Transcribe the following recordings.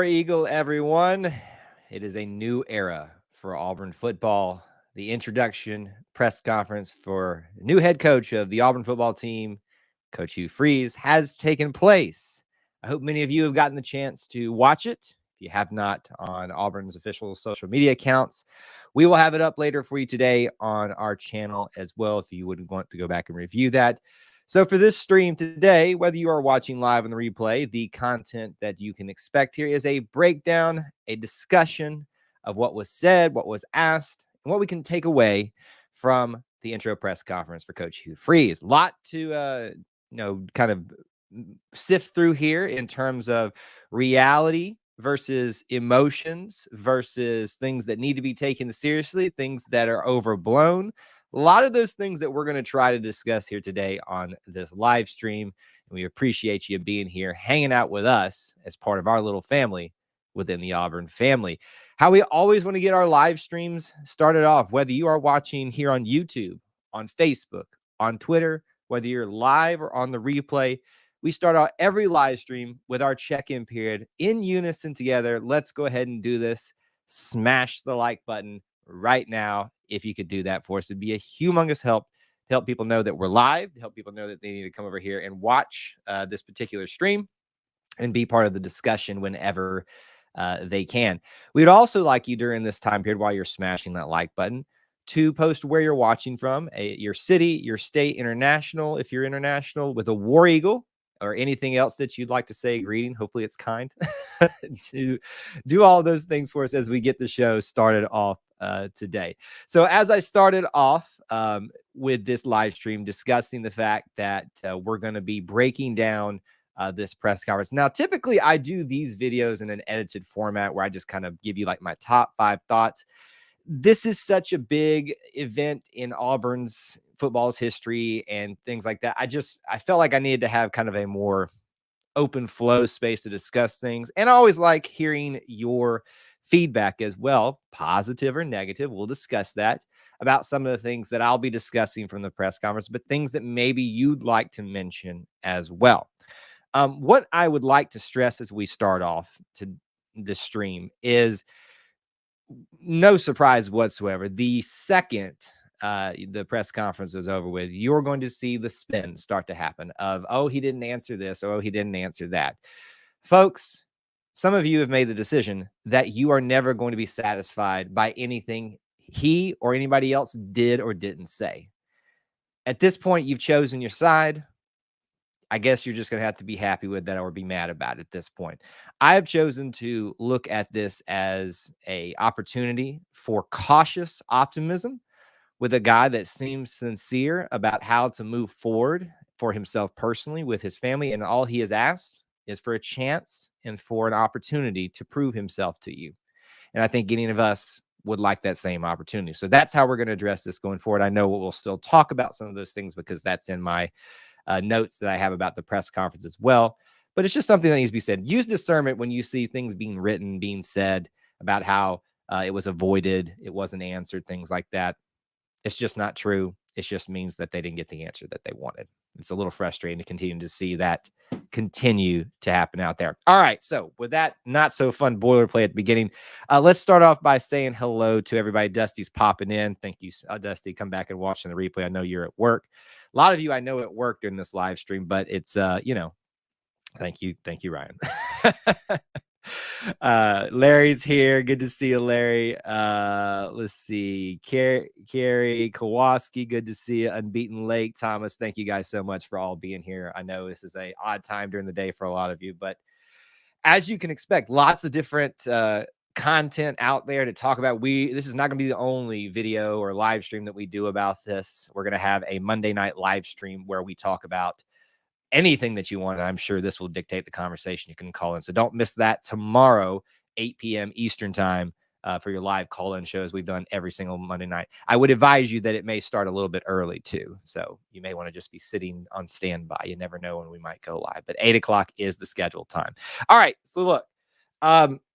War Eagle, everyone. It is a new era for Auburn football. The introduction press conference for new head coach of the Auburn football team, Coach Hugh Freeze, has taken place. I hope many of you have gotten the chance to watch it. If you have not, on Auburn's official social media accounts, we will have it up later for you today on our channel as well if you would want to go back and review that. So for this stream today, whether you are watching live on the replay, the content that you can expect here is a breakdown, a discussion of what was said, what was asked, and what we can take away from the intro press conference for Coach Hugh Freeze. A lot to, kind of sift through here in terms of reality versus emotions versus things that need to be taken seriously, things that are overblown. A lot of those things that we're going to try to discuss here today on this live stream. And we appreciate you being here, hanging out with us as part of our little family within the Auburn family. How we always want to get our live streams started off, whether you are watching here on YouTube, on Facebook, on Twitter, whether you're live or on the replay, we start out every live stream with our check-in period in unison together. Let's go ahead and do this. Smash the like button right now. If you could do that for us, it'd be a humongous help to help people know that we're live, to help people know that they need to come over here and watch this particular stream and be part of the discussion whenever they can. We'd also like you during this time period while you're smashing that like button to post where you're watching from, your city, your state, international, if you're international, with a War Eagle or anything else that you'd like to say, greeting. Hopefully it's kind. To do all those things for us as we get the show started off today. So as I started off with this live stream discussing the fact that we're going to be breaking down this press conference. Now, typically I do these videos in an edited format where I just kind of give you like my top 5 thoughts. This is such a big event in Auburn's football's history and things like that. I felt like I needed to have kind of a more open flow space to discuss things. And I always like hearing your feedback as well, positive or negative. We'll discuss that about some of the things that I'll be discussing from the press conference, but things that maybe you'd like to mention as well. What I would like to stress as we start off to the stream is no surprise whatsoever. The second the press conference is over with, you're going to see the spin start to happen of, oh, he didn't answer this, or oh, he didn't answer that. Folks, some of you have made the decision that you are never going to be satisfied by anything he or anybody else did or didn't say. At this point, you've chosen your side. I guess you're just going to have to be happy with that or be mad about it at this point. I have chosen to look at this as an opportunity for cautious optimism with a guy that seems sincere about how to move forward for himself personally with his family. And all he has asked is for a chance and for an opportunity to prove himself to you. And I think any of us would like that same opportunity. So that's how we're going to address this going forward. I know we'll still talk about some of those things because that's in my notes that I have about the press conference as well. But it's just something that needs to be said. Use discernment when you see things being written, being said about how it was avoided, it wasn't answered, things like that. It's just not true. It just means that they didn't get the answer that they wanted. It's a little frustrating to continue to see that continue to happen out there. All right. So with that not so fun boilerplate at the beginning, let's start off by saying hello to everybody. Dusty's popping in. Thank you, Dusty. Come back and watch in the replay. I know you're at work. A lot of you I know at work during this live stream, but it's, thank you. Thank you, Ryan. Larry's here. Good to see you, Larry. Let's see. Carrie Kowalski, good to see you. Unbeaten Lake. Thomas, thank you guys so much for all being here. I know this is a odd time during the day for a lot of you, but as you can expect, lots of different content out there to talk about. This is not going to be the only video or live stream that we do about this. We're going to have a Monday night live stream where we talk about anything that you want. I'm sure this will dictate the conversation. You can call in. So don't miss that tomorrow, 8 p.m. Eastern time for your live call-in shows. We've done every single Monday night. I would advise you that it may start a little bit early too. So you may want to just be sitting on standby. You never know when we might go live, but 8 o'clock is the scheduled time. All right. So look,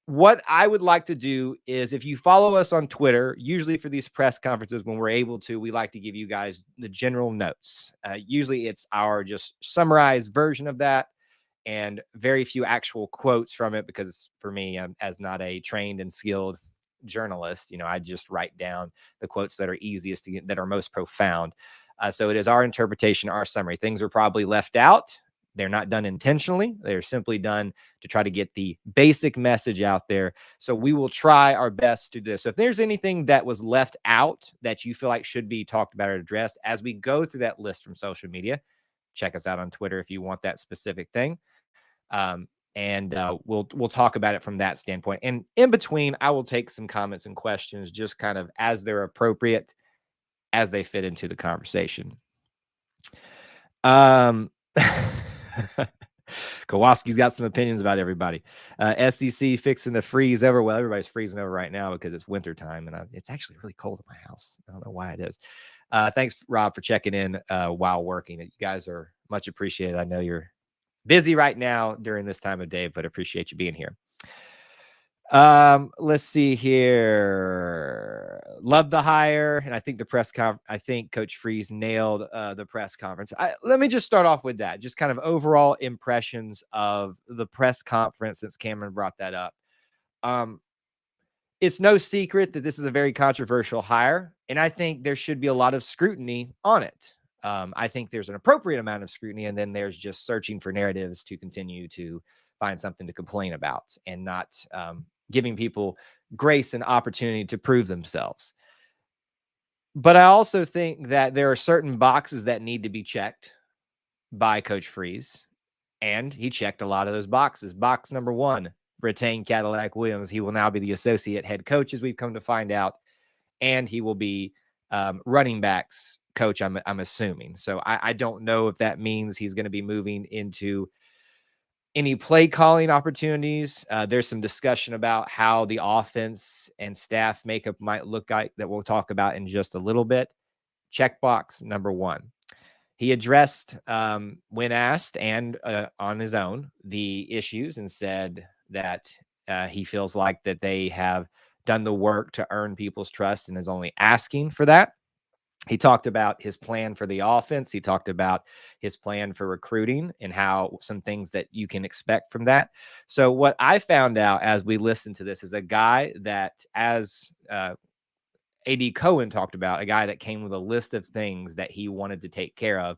what I would like to do is, if you follow us on Twitter, usually for these press conferences, when we're able to, we like to give you guys the general notes. Usually it's our just summarized version of that. and very few actual quotes from it, because for me, as not a trained and skilled journalist, I just write down the quotes that are easiest to get, that are most profound. So it is our interpretation, our summary. Things are probably left out. They're not done intentionally. They're simply done to try to get the basic message out there. So we will try our best to do this. So if there's anything that was left out that you feel like should be talked about or addressed as we go through that list from social media, check us out on Twitter if you want that specific thing. And we'll talk about it from that standpoint. And in between, I will take some comments and questions just kind of as they're appropriate, as they fit into the conversation. Kowalski's got some opinions about everybody. SEC fixing the freeze over. Well, everybody's freezing over right now because it's winter time, and it's actually really cold in my house. I don't know why it is. Thanks, Rob, for checking in while working. You guys are much appreciated. I know you're busy right now during this time of day, but appreciate you being here. Let's see here. Love the hire, and I think I think Coach Freeze nailed the press conference. Let me just start off with that. Just kind of overall impressions of the press conference, since Cameron brought that up. It's no secret that this is a very controversial hire, and I think there should be a lot of scrutiny on it. I think there's an appropriate amount of scrutiny, and then there's just searching for narratives to continue to find something to complain about, and not giving people grace and opportunity to prove themselves. But I also think that there are certain boxes that need to be checked by Coach Freeze, and he checked a lot of those boxes. Box number one, retain Cadillac Williams. He will now be the associate head coach, as we've come to find out, and he will be running backs coach, I'm assuming. So I don't know if that means he's going to be moving into any play calling opportunities. There's some discussion about how the offense and staff makeup might look like, that we'll talk about in just a little bit. Checkbox number one. He addressed, when asked and on his own, the issues, and said that he feels like that they have done the work to earn people's trust and is only asking for that. He talked about his plan for the offense. He talked about his plan for recruiting and how some things that you can expect from that. So what I found out as we listened to this is a guy that, as AD Cohen talked about, a guy that came with a list of things that he wanted to take care of.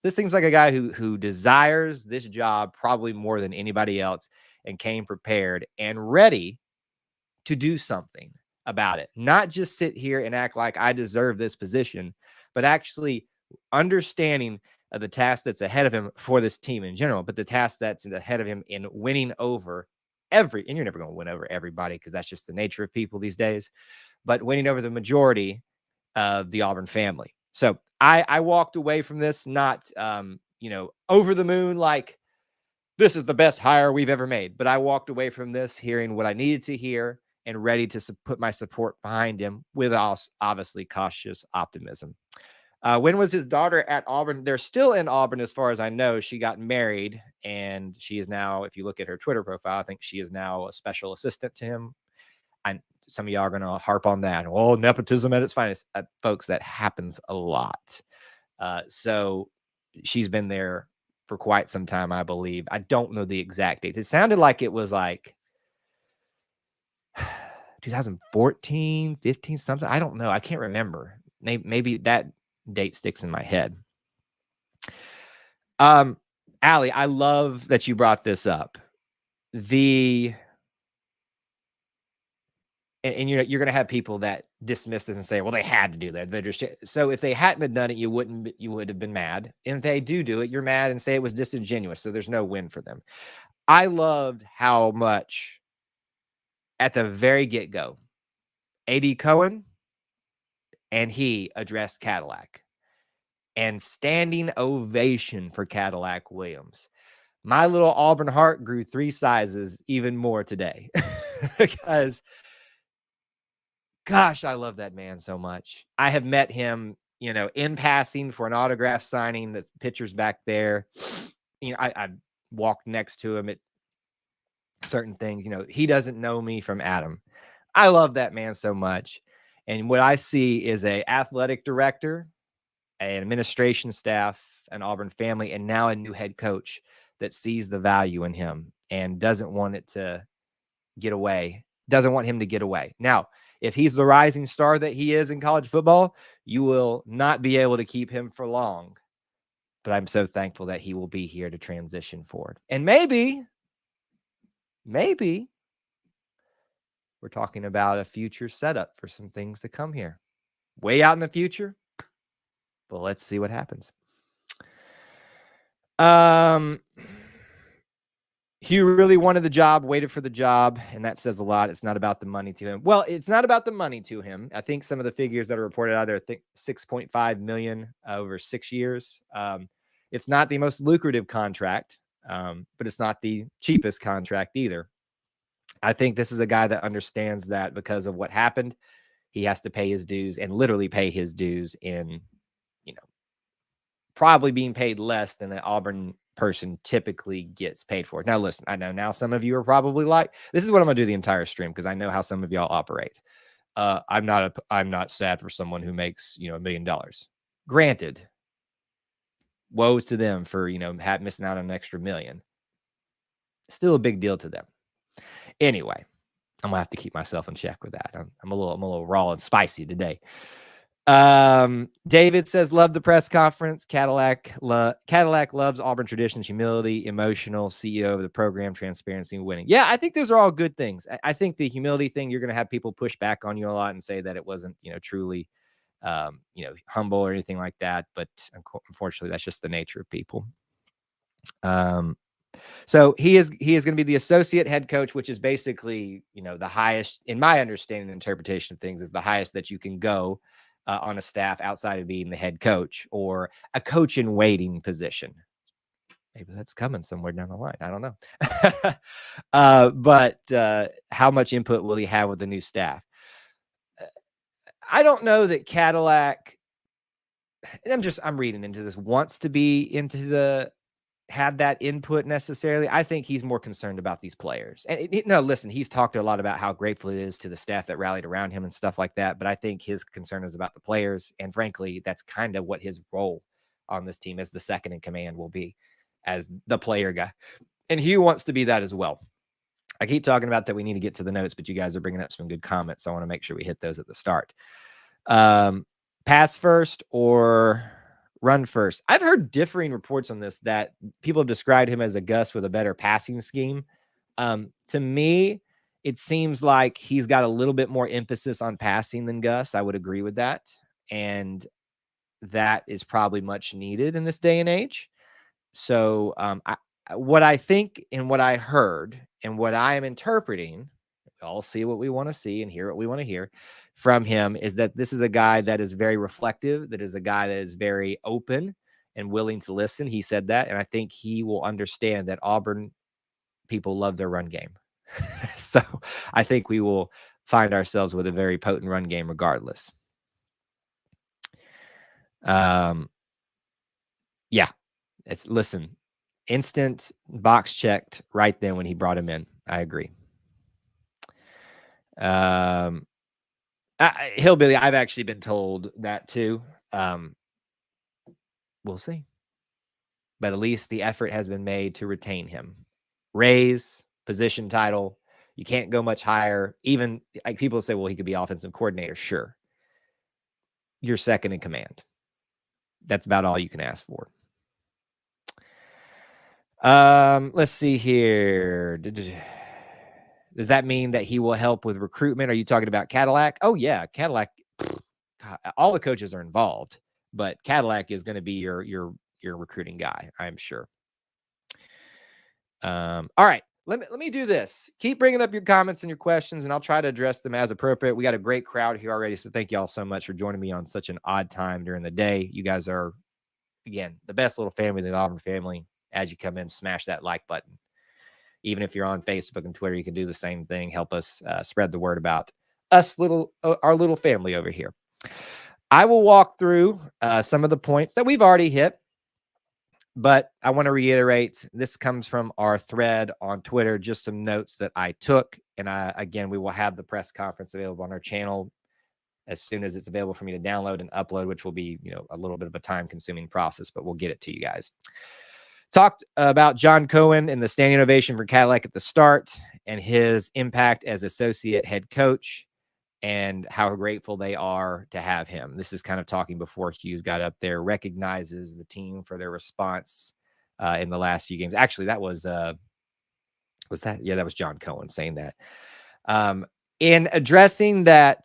This seems like a guy who desires this job probably more than anybody else, and came prepared and ready to do something about it. Not just sit here and act like I deserve this position, but actually understanding the task that's ahead of him for this team in general, but the task that's ahead of him in winning over and you're never going to win over everybody, because that's just the nature of people these days, but winning over the majority of the Auburn family. So I walked away from this not, over the moon, like this is the best hire we've ever made. But I walked away from this hearing what I needed to hear and ready to put my support behind him, with obviously cautious optimism. When was his daughter at Auburn? They're still in Auburn, as far as I know. She got married, and she is now, if you look at her Twitter profile, I think she is now a special assistant to him. Some of y'all are going to harp on that. Well, nepotism at its finest. Folks, that happens a lot. So she's been there for quite some time, I believe. I don't know the exact dates. It sounded like it was like 2014, 15, something. I don't know. I can't remember. Maybe that date sticks in my head. Allie, I love that you brought this up. And you're going to have people that dismiss this and say, well, they had to do that. They're just, so if they hadn't have done it, you would have been mad. And if they do it, you're mad and say it was disingenuous. So there's no win for them. I loved how much at the very get-go, AD Cohen and he addressed Cadillac, and standing ovation for Cadillac Williams. My little Auburn heart grew 3 sizes even more today, because gosh, I love that man so much. I have met him, in passing for an autograph signing. The picture's back there. I walked next to him at certain things. He doesn't know me from Adam. I love that man so much. And what I see is a athletic director, an administration staff, an Auburn family, and now a new head coach that sees the value in him and doesn't want it to get away, doesn't want him to get away. Now, if he's the rising star that he is in college football, you will not be able to keep him for long. But I'm so thankful that he will be here to transition forward. And maybe we're talking about a future setup for some things to come here. Way out in the future. But let's see what happens. Hugh really wanted the job, waited for the job, and that says a lot. It's not about the money to him. Well, it's not about the money to him. I think some of the figures that are reported out there, I think $6.5 million over 6 years. It's not the most lucrative contract, but it's not the cheapest contract either. I think this is a guy that understands that because of what happened, he has to pay his dues and literally pay his dues in, probably being paid less than an Auburn person typically gets paid for. Now, listen, I know now some of you are probably like, this is what I'm going to do the entire stream because I know how some of y'all operate. I'm not sad for someone who makes, $1 million. Granted, woes to them for, missing out on an extra $1 million. Still a big deal to them. Anyway, I'm gonna have to keep myself in check with that. I'm a little raw and spicy today. David says, love the press conference. Cadillac loves Auburn traditions, humility, emotional, CEO of the program, transparency, and winning. Yeah, I think those are all good things. I think the humility thing, you're going to have people push back on you a lot and say that it wasn't, truly, humble or anything like that. But unfortunately, that's just the nature of people. So he is going to be the associate head coach, which is basically, the highest, in my understanding and interpretation of things, is the highest that you can go on a staff outside of being the head coach or a coach in waiting position. Maybe that's coming somewhere down the line. I don't know. But how much input will he have with the new staff? I don't know that Cadillac, and I'm reading into this, wants to be into have that input necessarily. I think he's more concerned about these players. And listen, he's talked a lot about how grateful it is to the staff that rallied around him and stuff like that. But I think his concern is about the players. And frankly, that's kind of what his role on this team as the second in command will be, as the player guy. And Hugh wants to be that as well. I keep talking about that we need to get to the notes, but you guys are bringing up some good comments. So I want to make sure we hit those at the start. Pass first or run first. I've heard differing reports on this, that people have described him as a Gus with a better passing scheme. To me, it seems like he's got a little bit more emphasis on passing than Gus. I would agree with that. And that is probably much needed in this day and age. So what I think and what I heard and what I am interpreting, all see what we want to see and hear what we want to hear from him, is that this is a guy that is very reflective, that is a guy that is very open and willing to listen. He said that, and I think he will understand that Auburn people love their run game. So I think we will find ourselves with a very potent run game regardless. Yeah, listen, instant box checked right then when he brought him in. I agree. Hillbilly, I've actually been told that too. We'll see. But at least the effort has been made to retain him. Raise, position title. You can't go much higher. Even like people say, well, he could be offensive coordinator. Sure. You're second in command. That's about all you can ask for. Let's see here. Does that mean that he will help with recruitment? Are you talking about Cadillac? Oh, yeah. Cadillac, all the coaches are involved, but Cadillac is going to be your recruiting guy, I'm sure. All right. Let me do this. Keep bringing up your comments and your questions, and I'll try to address them as appropriate. We got a great crowd here already, so thank you all so much for joining me on such an odd time during the day. You guys are, again, the best little family, the Auburn family. As you come in, smash that like button. Even if you're on Facebook and Twitter, you can do the same thing. Help us spread the word about us, our little family over here. I will walk through some of the points that we've already hit, but I want to reiterate, this comes from our thread on Twitter, just some notes that I took. And again, we will have the press conference available on our channel as soon as it's available for me to download and upload, which will be, a little bit of a time-consuming process, but we'll get it to you guys. Talked about John Cohen and the standing ovation for Cadillac at the start and his impact as associate head coach and how grateful they are to have him. This is kind of talking before Hugh got up there, recognizes the team for their response in the last few games. Actually, that was that was John Cohen saying that. In addressing the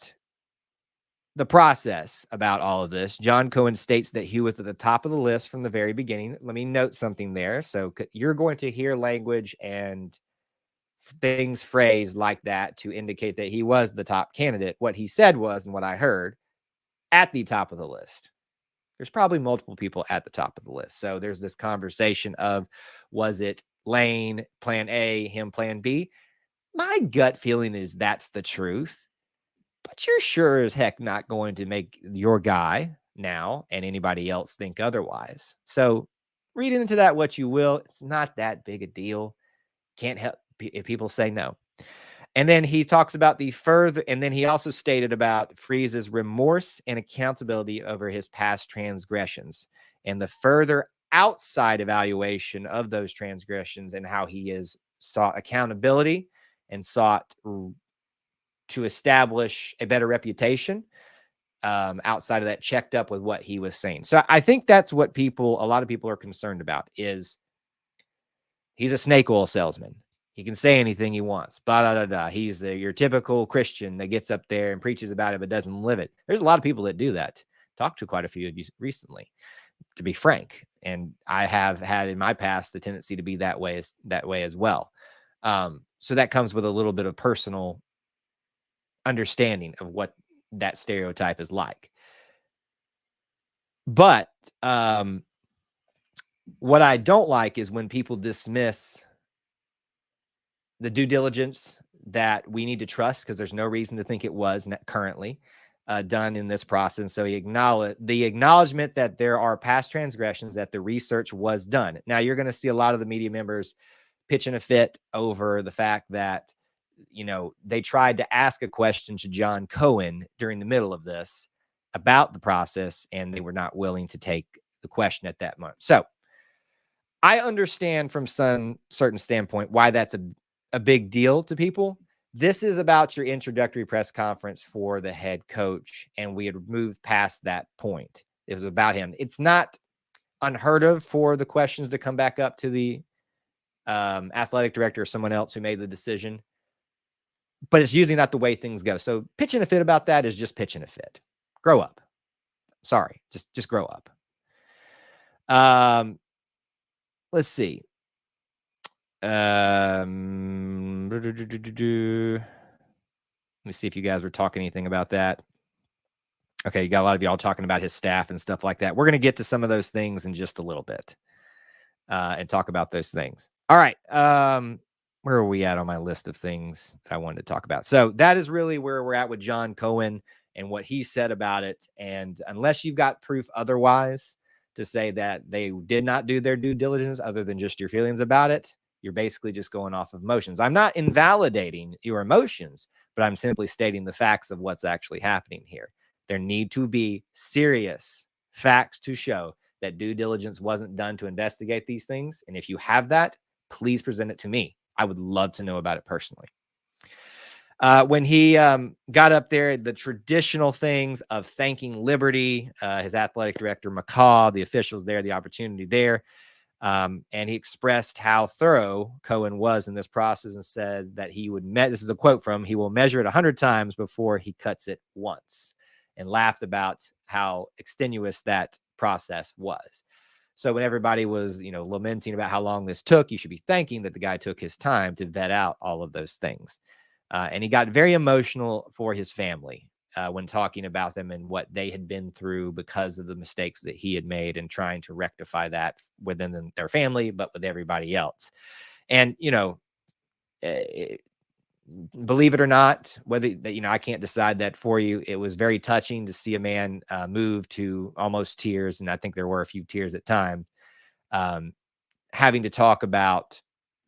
process about all of this, John Cohen states that Hugh was at the top of the list from the very beginning. Let me note something there. So you're going to hear language and things phrased like that to indicate that he was the top candidate. What he said was, and what I heard, at the top of the list. There's probably multiple people at the top of the list. So there's this conversation of, was it Lane, plan A, him, plan B? My gut feeling is that's the truth. But you're sure as heck not going to make your guy now and anybody else think otherwise. So read into that what you will. It's not that big a deal. Can't help if people say no. And then he talks about and then he also stated about Freeze's remorse and accountability over his past transgressions and the further outside evaluation of those transgressions and how he has sought accountability and sought to establish a better reputation outside of that, checked up with what he was saying. So I think that's what a lot of people are concerned about is he's a snake oil salesman. He can say anything he wants. Blah, blah, blah, blah. He's your typical Christian that gets up there and preaches about it but doesn't live it. There's a lot of people that do that. Talked to quite a few of you recently, to be frank. And I have had in my past the tendency to be that way as well. So that comes with a little bit of personal understanding of what that stereotype is like. But what I don't like is when people dismiss the due diligence that we need to trust, because there's no reason to think it was currently done in this process. So the acknowledgement that there are past transgressions, that the research was done. Now you're going to see a lot of the media members pitching a fit over the fact that, they tried to ask a question to John Cohen during the middle of this about the process, and they were not willing to take the question at that moment. So I understand from some certain standpoint why that's a big deal to people. This is about your introductory press conference for the head coach, and we had moved past that point. It was about him. It's not unheard of for the questions to come back up to the athletic director or someone else who made the decision, but it's usually not the way things go. So pitching a fit about that is just pitching a fit. Grow up. Sorry, just grow up. Let's see. Let me see if you guys were talking anything about that. Okay, you got a lot of y'all talking about his staff and stuff like that. We're going to get to some of those things in just a little bit and talk about those things. All right. Where are we at on my list of things that I wanted to talk about? So that is really where we're at with John Cohen and what he said about it. And unless you've got proof otherwise to say that they did not do their due diligence other than just your feelings about it, you're basically just going off of emotions. I'm not invalidating your emotions, but I'm simply stating the facts of what's actually happening here. There need to be serious facts to show that due diligence wasn't done to investigate these things. And if you have that, please present it to me. I would love to know about it personally. When he got up there, the traditional things of thanking Liberty, his athletic director, McCaw, the officials there, the opportunity there. And he expressed how thorough Cohen was in this process and said that he would, this is a quote from, he will measure it 100 times before he cuts it once, and laughed about how extenuous that process was. So when everybody was, lamenting about how long this took, you should be thanking that the guy took his time to vet out all of those things. And he got very emotional for his family when talking about them and what they had been through because of the mistakes that he had made and trying to rectify that within their family, but with everybody else. And, believe it or not, whether, I can't decide that for you. It was very touching to see a man move to almost tears. And I think there were a few tears at times, having to talk about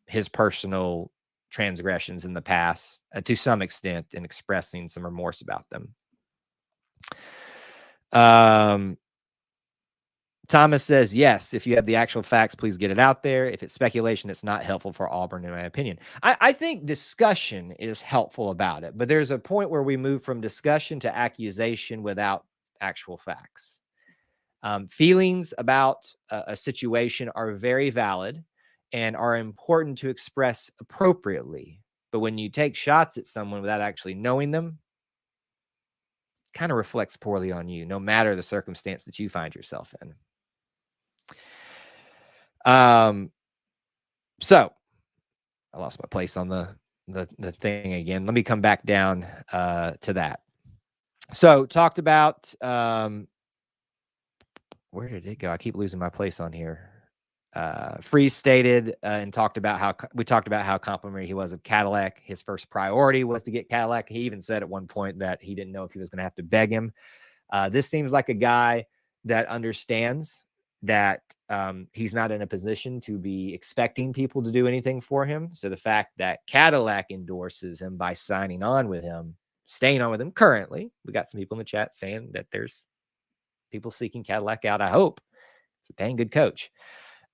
his personal transgressions in the past to some extent and expressing some remorse about them. Thomas says, yes, if you have the actual facts, please get it out there. If it's speculation, it's not helpful for Auburn, in my opinion. I think discussion is helpful about it, but there's a point where we move from discussion to accusation without actual facts. Feelings about a situation are very valid and are important to express appropriately. But when you take shots at someone without actually knowing them, it kind of reflects poorly on you, no matter the circumstance that you find yourself in. So I lost my place on the thing again. Let me come back down to that. So talked about where did it go? I keep losing my place on here. Freeze stated and talked about how complimentary he was of Cadillac. His first priority was to get Cadillac. He even said at one point that he didn't know if he was going to have to beg him. This seems like a guy that understands that he's not in a position to be expecting people to do anything for him. So the fact that Cadillac endorses him by signing on with him, staying on with him currently, we got some people in the chat saying that there's people seeking Cadillac out. I hope it's a dang good coach.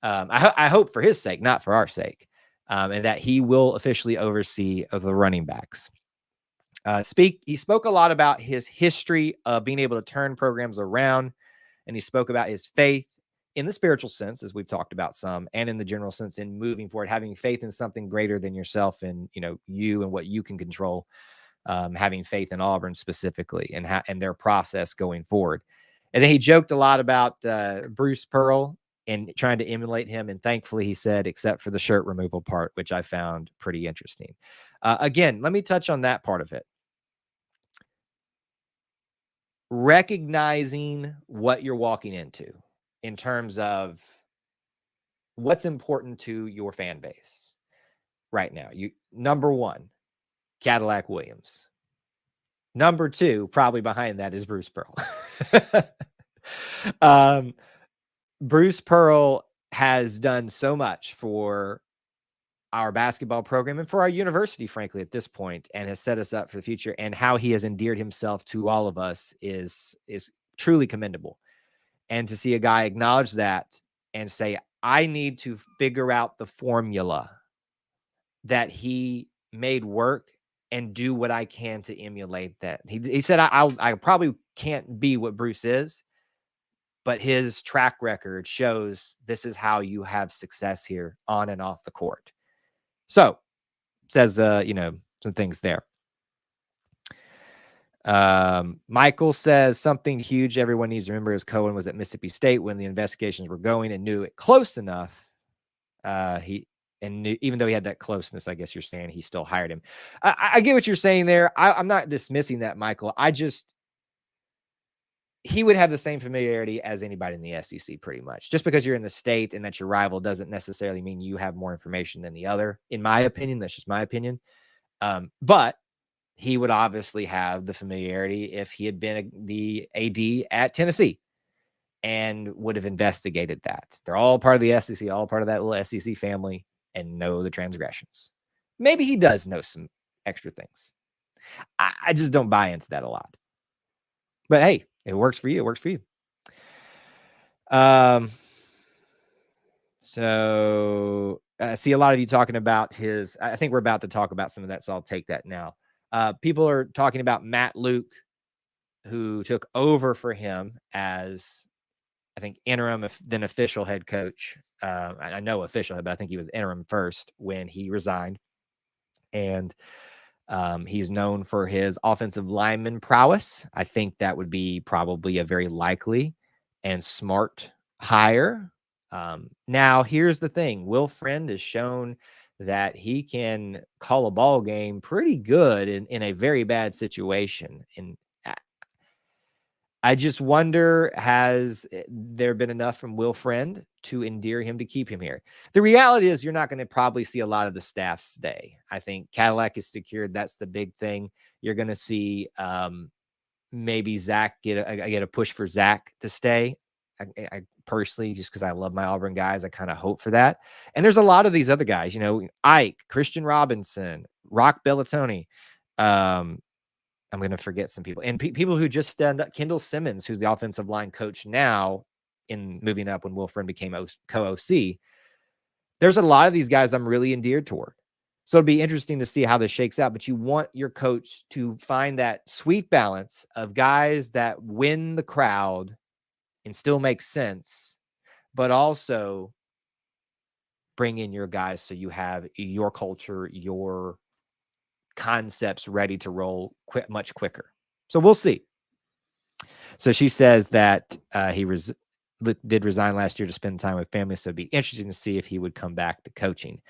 I hope for his sake, not for our sake, and that he will officially oversee of the running backs. He spoke a lot about his history of being able to turn programs around, and he spoke about his faith in the spiritual sense, as we've talked about some, and in the general sense in moving forward, having faith in something greater than yourself and you and what you can control. Having faith in Auburn specifically and their process going forward. And then he joked a lot about Bruce Pearl and trying to emulate him. And thankfully, he said, except for the shirt removal part, which I found pretty interesting. Again, let me touch on that part of it. Recognizing what you're walking into in terms of what's important to your fan base right now. Number one, Cadillac Williams. Number two, probably behind that, is Bruce Pearl. Bruce Pearl has done so much for our basketball program and for our university, frankly, at this point, and has set us up for the future. And how he has endeared himself to all of us is truly commendable. And to see a guy acknowledge that and say, I need to figure out the formula that he made work and do what I can to emulate that. He said, I probably can't be what Bruce is, but his track record shows this is how you have success here on and off the court. So says, some things there. Michael says something huge everyone needs to remember is Cohen was at Mississippi State when the investigations were going and knew it close enough. Even though he had that closeness, I guess you're saying he still hired him. I get what you're saying there. I'm not dismissing that, Michael. He would have the same familiarity as anybody in the SEC, pretty much. Just because you're in the state and that's your rival doesn't necessarily mean you have more information than the other. In my opinion, that's just my opinion. But he would obviously have the familiarity if he had been the AD at Tennessee and would have investigated that. They're all part of the SEC, all part of that little SEC family, and know the transgressions. Maybe he does know some extra things. I just don't buy into that a lot. But hey, it works for you. It works for you. So I see a lot of you talking about I think we're about to talk about some of that, so I'll take that now. People are talking about Matt Luke, who took over for him as, I think, interim, then official head coach. I know official, but I think he was interim first when he resigned. And he's known for his offensive lineman prowess. I think that would be probably a very likely and smart hire. Now, here's the thing. Will Friend has shown that he can call a ball game pretty good in a very bad situation. And I just wonder, has there been enough from Will Friend to endear him to keep him here? The reality is you're not going to probably see a lot of the staff stay. I think Cadillac is secured. That's the big thing. You're going to see maybe Zach get a push for Zach to stay. I personally, just because I love my Auburn guys, I kind of hope for that. And there's a lot of these other guys, Ike, Christian Robinson, Rock Bellatoni. I'm going to forget some people. And people who just stand up. Kendall Simmons, who's the offensive line coach now, in moving up when Will Friend became co-OC. There's a lot of these guys I'm really endeared toward. So it'll be interesting to see how this shakes out. But you want your coach to find that sweet balance of guys that win the crowd and still make sense, but also bring in your guys so you have your culture, your concepts ready to roll much quicker. So we'll see. So she says that he did resign last year to spend time with family, so it'd be interesting to see if he would come back to coaching.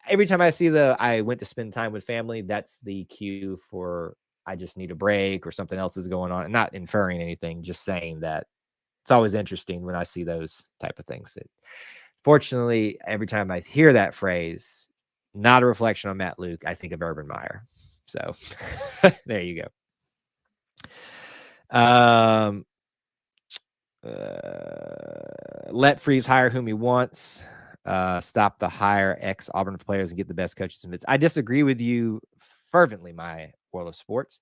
Every time I see I went to spend time with family, that's the cue for I just need a break or something else is going on. I'm not inferring anything, just saying that it's always interesting when I see those type of things. Fortunately, every time I hear that phrase, not a reflection on Matt Luke, I think of Urban Meyer. So there you go. Let Freeze hire whom he wants. Stop the hire ex-Auburn players and get the best coaches and fits. I disagree with you fervently, my world of sports,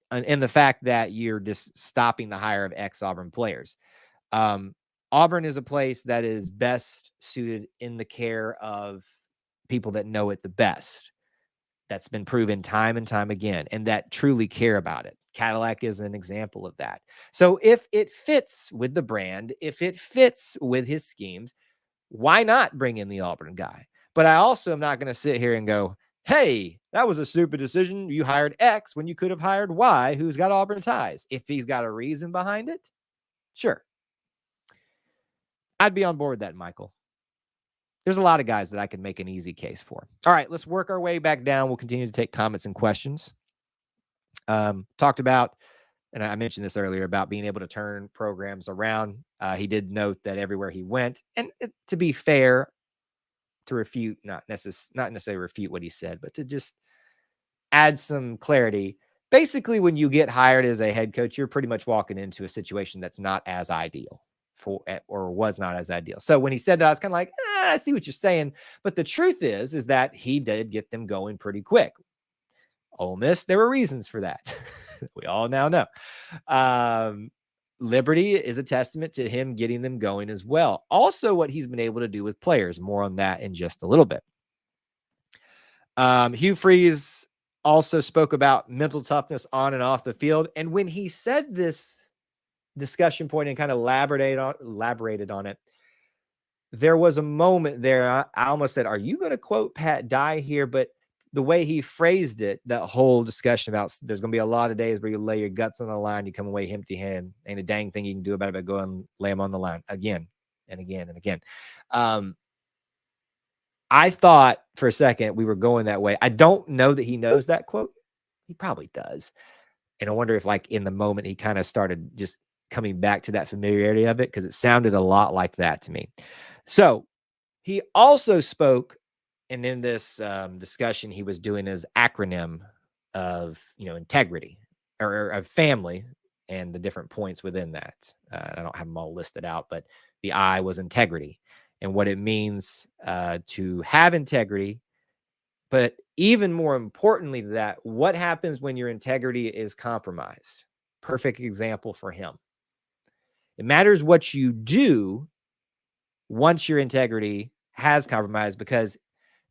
and the fact that you're just stopping the hire of ex-Auburn players. Auburn is a place that is best suited in the care of people that know it the best. That's been proven time and time again, and that truly care about it. Cadillac is an example of that. So if it fits with the brand, if it fits with his schemes, why not bring in the Auburn guy? But I also am not going to sit here and go, hey, that was a stupid decision. You hired X when you could have hired Y, who's got Auburn ties. If he's got a reason behind it, sure. I'd be on board with that, Michael. There's a lot of guys that I could make an easy case for. All right, let's work our way back down. We'll continue to take comments and questions. Talked about, and I mentioned this earlier, about being able to turn programs around. He did note that everywhere he went, and to be fair, to refute, not necessarily refute what he said, but to just add some clarity. Basically, when you get hired as a head coach, you're pretty much walking into a situation that's not as ideal or was not as ideal. So when he said that, I was kind of like, I see what you're saying. But the truth is that he did get them going pretty quick. Ole Miss, there were reasons for that. We all now know. Liberty is a testament to him getting them going as well. Also, what he's been able to do with players. More on that in just a little bit. Hugh Freeze also spoke about mental toughness on and off the field. And when he said this discussion point and kind of elaborated on it, there was a moment there. I almost said, are you going to quote Pat Dye here? But the way he phrased it, that whole discussion about there's going to be a lot of days where you lay your guts on the line, you come away empty-handed. Ain't a dang thing you can do about it but go and lay them on the line again and again and again. I thought for a second we were going that way. I don't know that he knows that quote. He probably does. And I wonder if, like, in the moment, he kind of started just coming back to that familiarity of it, because it sounded a lot like that to me. So he also spoke, and in this discussion, he was doing his acronym of, integrity or of family and the different points within that. I don't have them all listed out, but the I was integrity and what it means to have integrity. But even more importantly than that, what happens when your integrity is compromised? Perfect example for him. It matters what you do once your integrity has compromised, because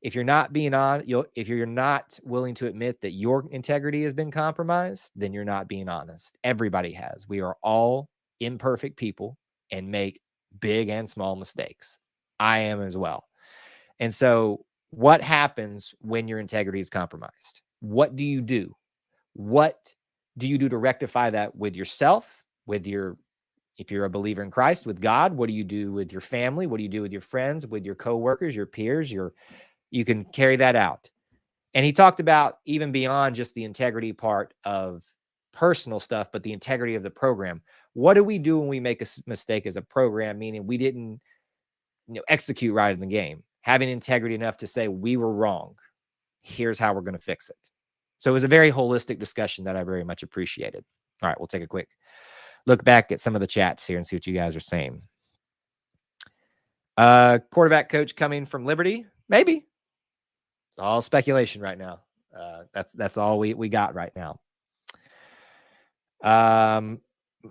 if you're not being on, if you're not willing to admit that your integrity has been compromised, then you're not being honest. Everybody has. We are all imperfect people and make big and small mistakes. I am as well. And so what happens when your integrity is compromised? What do you do? What do you do to rectify that with yourself, if you're a believer in Christ, with God? What do you do with your family? What do you do with your friends, with your coworkers, your peers? You can carry that out. And he talked about even beyond just the integrity part of personal stuff, but the integrity of the program. What do we do when we make a mistake as a program, meaning we didn't execute right in the game? Having integrity enough to say we were wrong. Here's how we're going to fix it. So it was a very holistic discussion that I very much appreciated. All right, we'll take a quick look back at some of the chats here and see what you guys are saying. Quarterback coach coming from Liberty, maybe. It's all speculation right now. That's all we got right now.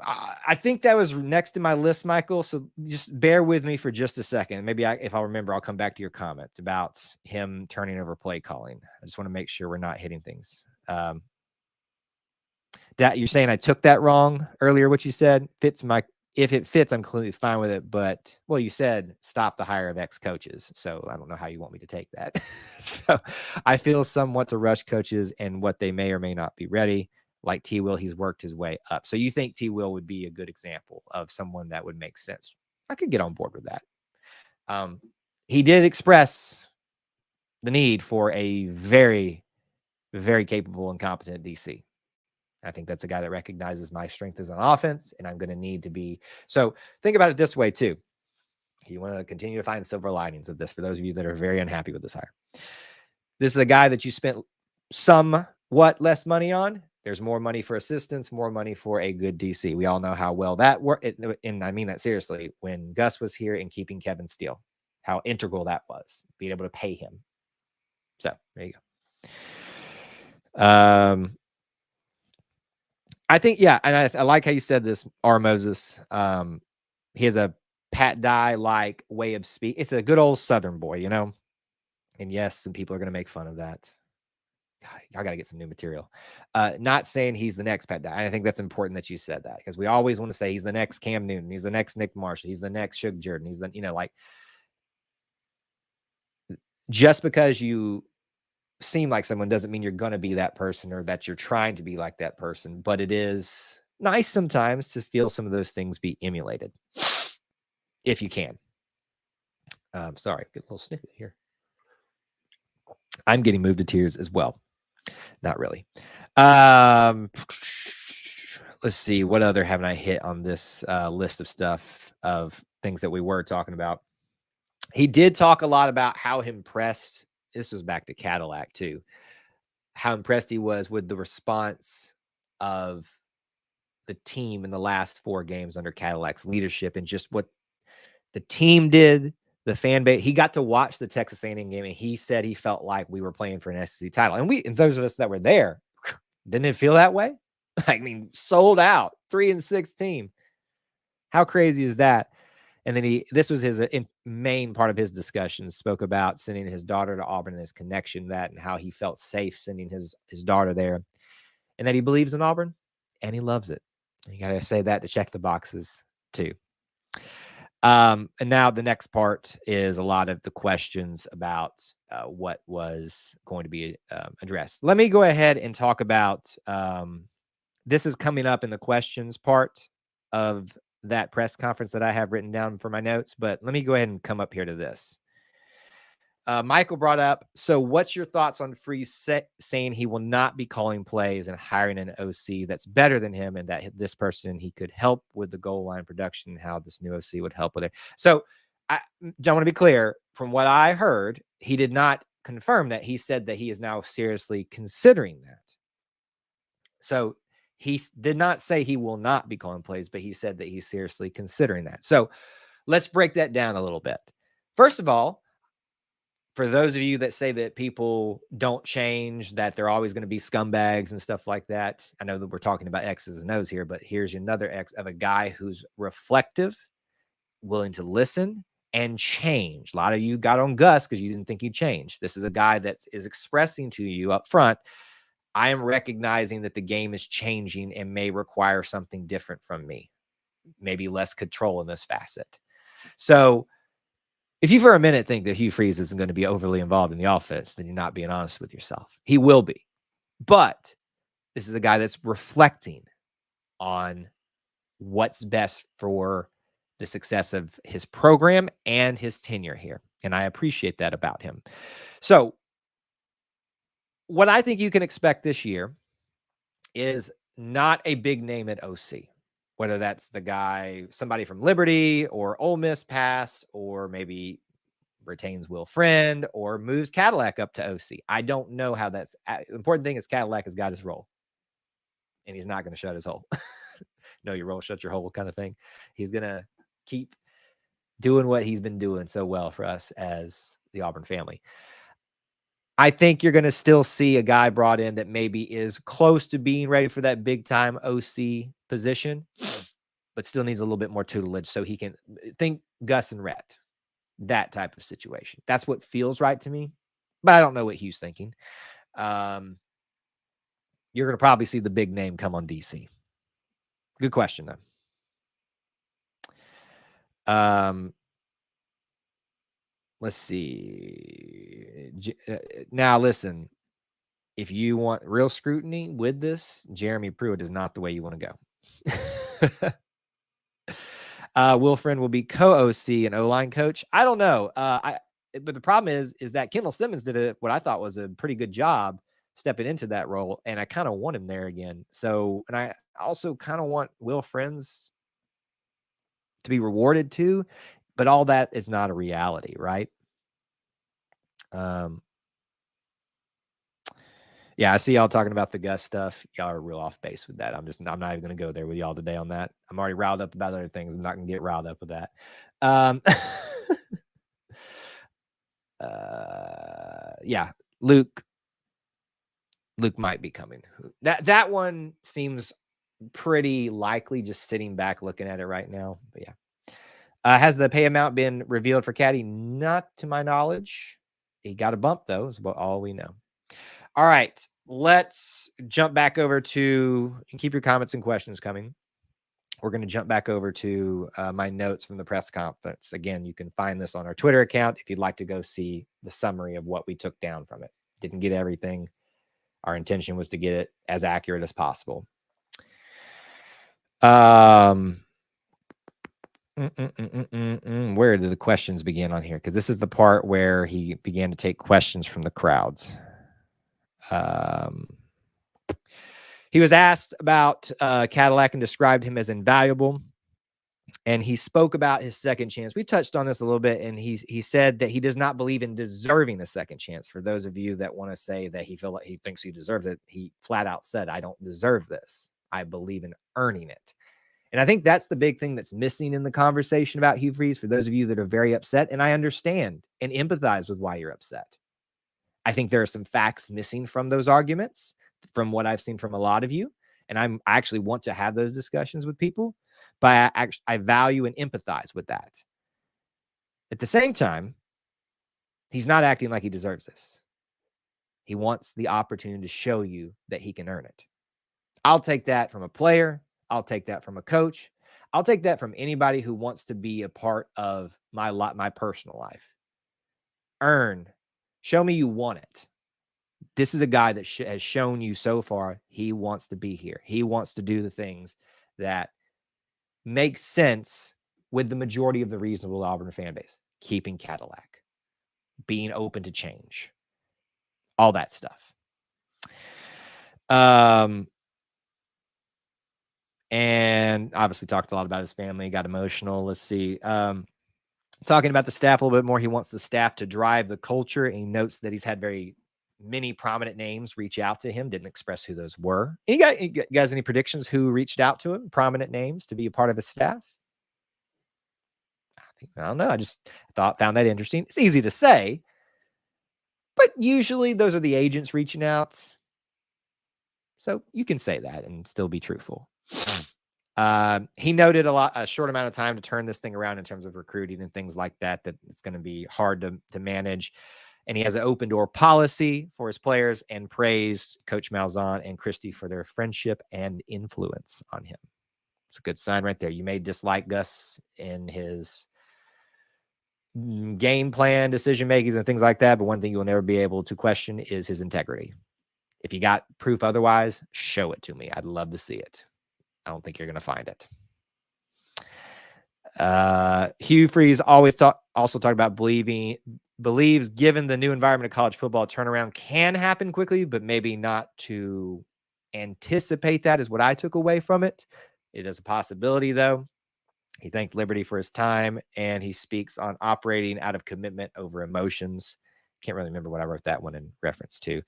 I think that was next to my list, Michael. So just bear with me for just a second. Maybe if I'll remember, I'll come back to your comment about him turning over play calling. I just want to make sure we're not hitting things. That you're saying I took that wrong earlier. What you said fits if it fits, I'm completely fine with it. But well, you said stop the hire of ex-coaches. So I don't know how you want me to take that. So I feel somewhat to rush coaches and what they may or may not be ready. Like T. Will, he's worked his way up. So you think T. Will would be a good example of someone that would make sense? I could get on board with that. He did express the need for a very, very capable and competent DC. I think that's a guy that recognizes my strength is on offense, and I'm going to need to be. So think about it this way, too. You want to continue to find silver linings of this for those of you that are very unhappy with this hire. This is a guy that you spent somewhat less money on. There's more money for assistants, more money for a good DC. We all know how well that worked. And I mean that seriously. When Gus was here and keeping Kevin Steele, how integral that was, being able to pay him. So there you go. I think, yeah, and I like how you said this, R. Moses. He has a Pat Dye-like way of speaking. It's a good old Southern boy, you know? And yes, some people are going to make fun of that. God, y'all got to get some new material. Not saying he's the next Pat Dye. I think that's important that you said that, because we always want to say he's the next Cam Newton. He's the next Nick Marshall. He's the next Suge Jordan. He's the, like, just because you seem like someone doesn't mean you're going to be that person or that you're trying to be like that person. But it is nice sometimes to feel some of those things be emulated if you can. Sorry, get a little sniffy here. I'm getting moved to tears as well. Not really. Let's see. What other haven't I hit on this list of stuff of things that we were talking about? He did talk a lot about how impressed, this was back to Cadillac too, how impressed he was with the response of the team in the last 4 games under Cadillac's leadership and just what the team did, the fan base. He got to watch the Texas A&M game, and he said he felt like we were playing for an SEC title. And those of us that were there, didn't it feel that way? I mean, sold out, 3-6 team. How crazy is that? And then this was his main part of his discussion, spoke about sending his daughter to Auburn and his connection to that and how he felt safe sending his daughter there, and that he believes in Auburn and he loves it. You got to say that to check the boxes too. And now the next part is a lot of the questions about what was going to be addressed. Let me go ahead and talk about this is coming up in the questions part of that press conference that I have written down for my notes, but let me go ahead and come up here to this. Michael brought up, so what's your thoughts on Freeze saying he will not be calling plays and hiring an OC that's better than him, and that this person, he could help with the goal line production, and how this new OC would help with it? So I want to be clear. From what I heard, he did not confirm that. He said that he is now seriously considering that. So he did not say he will not be calling plays, but he said that he's seriously considering that. So let's break that down a little bit. First of all, for those of you that say that people don't change, that they're always going to be scumbags and stuff like that, I know that we're talking about X's and O's here, but here's another X of a guy who's reflective, willing to listen and change. A lot of you got on Gus because you didn't think he'd change. This is a guy that is expressing to you up front, I am recognizing that the game is changing and may require something different from me, maybe less control in this facet. So if you for a minute think that Hugh Freeze isn't going to be overly involved in the offense, then you're not being honest with yourself. He will be. But this is a guy that's reflecting on what's best for the success of his program and his tenure here. And I appreciate that about him. So what I think you can expect this year is not a big name at OC, whether that's the guy, somebody from Liberty or Ole Miss pass, or maybe retains Will Friend or moves Cadillac up to OC. I don't know how that's. The important thing is Cadillac has got his role, and he's not going to shut his hole. Know your role, shut your hole kind of thing. He's going to keep doing what he's been doing so well for us as the Auburn family. I think you're going to still see a guy brought in that maybe is close to being ready for that big time OC position. but still needs a little bit more tutelage so he can think Gus and Rhett, that type of situation. That's what feels right to me, but I don't know what Hugh's thinking. You're going to probably see the big name come on DC. Good question, though. Let's see. Now, listen, if you want real scrutiny with this, Jeremy Pruitt is not the way you want to go. Will Friend will be co-OC and O-line coach. I don't know. But the problem is that Kendall Simmons did what I thought was a pretty good job stepping into that role, and I kind of want him there again. So, and I also kind of want Will Friends to be rewarded too, but all that is not a reality, right? Yeah, I see y'all talking about the Gus stuff. Y'all are real off base with that. I'm not even going to go there with y'all today on that. I'm already riled up about other things. I'm not going to get riled up with that. Yeah, Luke might be coming. That one seems pretty likely just sitting back looking at it right now. But yeah. Has the pay amount been revealed for Caddy? Not to my knowledge. He got a bump, though, is about all we know. All right, let's jump back over to, and keep your comments and questions coming. We're going to jump back over to my notes from the press conference. Again, you can find this on our Twitter account if you'd like to go see the summary of what we took down from it. Didn't get everything. Our intention was to get it as accurate as possible. Where did the questions begin on here? Because this is the part where he began to take questions from the crowds. He was asked about Cadillac and described him as invaluable. And he spoke about his second chance. We touched on this a little bit, and he said that he does not believe in deserving a second chance. For those of you that want to say that he thinks he deserves it, he flat out said, I don't deserve this. I believe in earning it. And I think that's the big thing that's missing in the conversation about Hugh Freeze, for those of you that are very upset. And I understand and empathize with why you're upset. I think there are some facts missing from those arguments, from what I've seen from a lot of you. And I actually want to have those discussions with people, but I value and empathize with that. At the same time, he's not acting like he deserves this. He wants the opportunity to show you that he can earn it. I'll take that from a player. I'll take that from a coach. I'll take that from anybody who wants to be a part of my personal life. Earn. Show me you want it. This is a guy that has shown you so far he wants to be here. He wants to do the things that make sense with the majority of the reasonable Auburn fan base. Keeping Cadillac. Being open to change. All that stuff. And obviously talked a lot about his family, got emotional. Let's see. Talking about the staff a little bit more. He wants the staff to drive the culture. And he notes that he's had very many prominent names reach out to him. Didn't express who those were. You guys any predictions who reached out to him? Prominent names to be a part of his staff? I don't know. I just found that interesting. It's easy to say, but usually those are the agents reaching out. So you can say that and still be truthful. He noted a short amount of time to turn this thing around in terms of recruiting and things like that, that it's going to be hard to manage. And he has an open door policy for his players, and praised Coach Malzahn and Christie for their friendship and influence on him. It's a good sign right there. You may dislike Gus in his game plan, decision makings, and things like that, but one thing you will never be able to question is his integrity. If you got proof otherwise, show it to me. I'd love to see it. I don't think you're going to find it. Hugh Freeze also talked about believes given the new environment of college football, turnaround can happen quickly, but maybe not to anticipate that is what I took away from it. It is a possibility, though. He thanked Liberty for his time, and he speaks on operating out of commitment over emotions. Can't really remember what I wrote that one in reference to.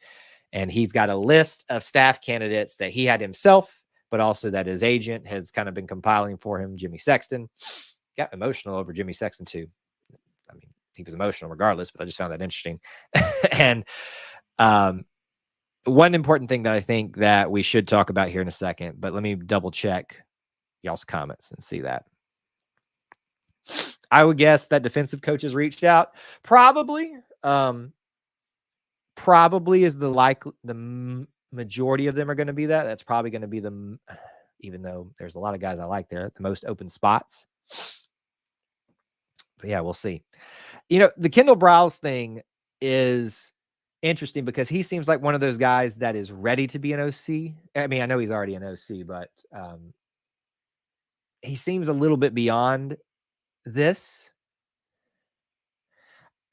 And he's got a list of staff candidates that he had himself, but also that his agent has kind of been compiling for him. Jimmy Sexton got emotional over Jimmy Sexton too. I mean, he was emotional regardless, but I just found that interesting. And one important thing that I think that we should talk about here in a second, but let me double check y'all's comments and see that. I would guess that defensive coaches reached out. Probably is the majority of them are going to be that. That's probably going to be even though there's a lot of guys I like there, the most open spots. But yeah, we'll see. The Kendall Browse thing is interesting because he seems like one of those guys that is ready to be an OC. I mean, I know he's already an OC, but he seems a little bit beyond this.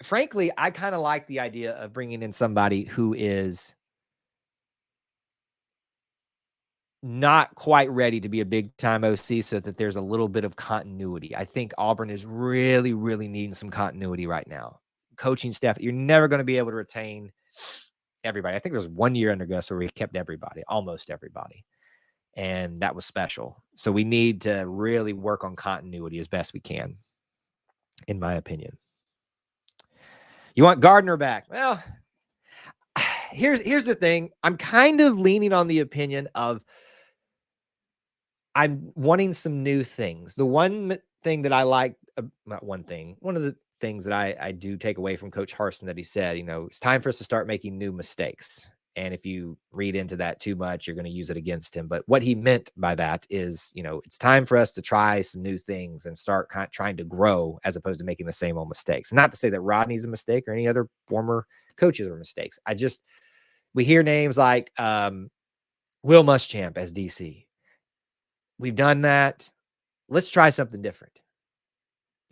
Frankly, I kind of like the idea of bringing in somebody who is not quite ready to be a big-time OC so that there's a little bit of continuity. I think Auburn is really, really needing some continuity right now. Coaching staff, you're never going to be able to retain everybody. I think there was 1 year under Gus where we kept everybody, almost everybody, and that was special. So we need to really work on continuity as best we can, in my opinion. You want Gardner back? Well, here's the thing. I'm kind of leaning on the opinion of I'm wanting some new things. The one thing that I like, not one thing, one of the things that I do take away from Coach Harsin that he said, it's time for us to start making new mistakes. And if you read into that too much, you're going to use it against him. But what he meant by that is, it's time for us to try some new things and start trying to grow as opposed to making the same old mistakes. Not to say that Rodney's a mistake or any other former coaches are mistakes. We hear names like Will Muschamp as DC. We've done that. Let's try something different.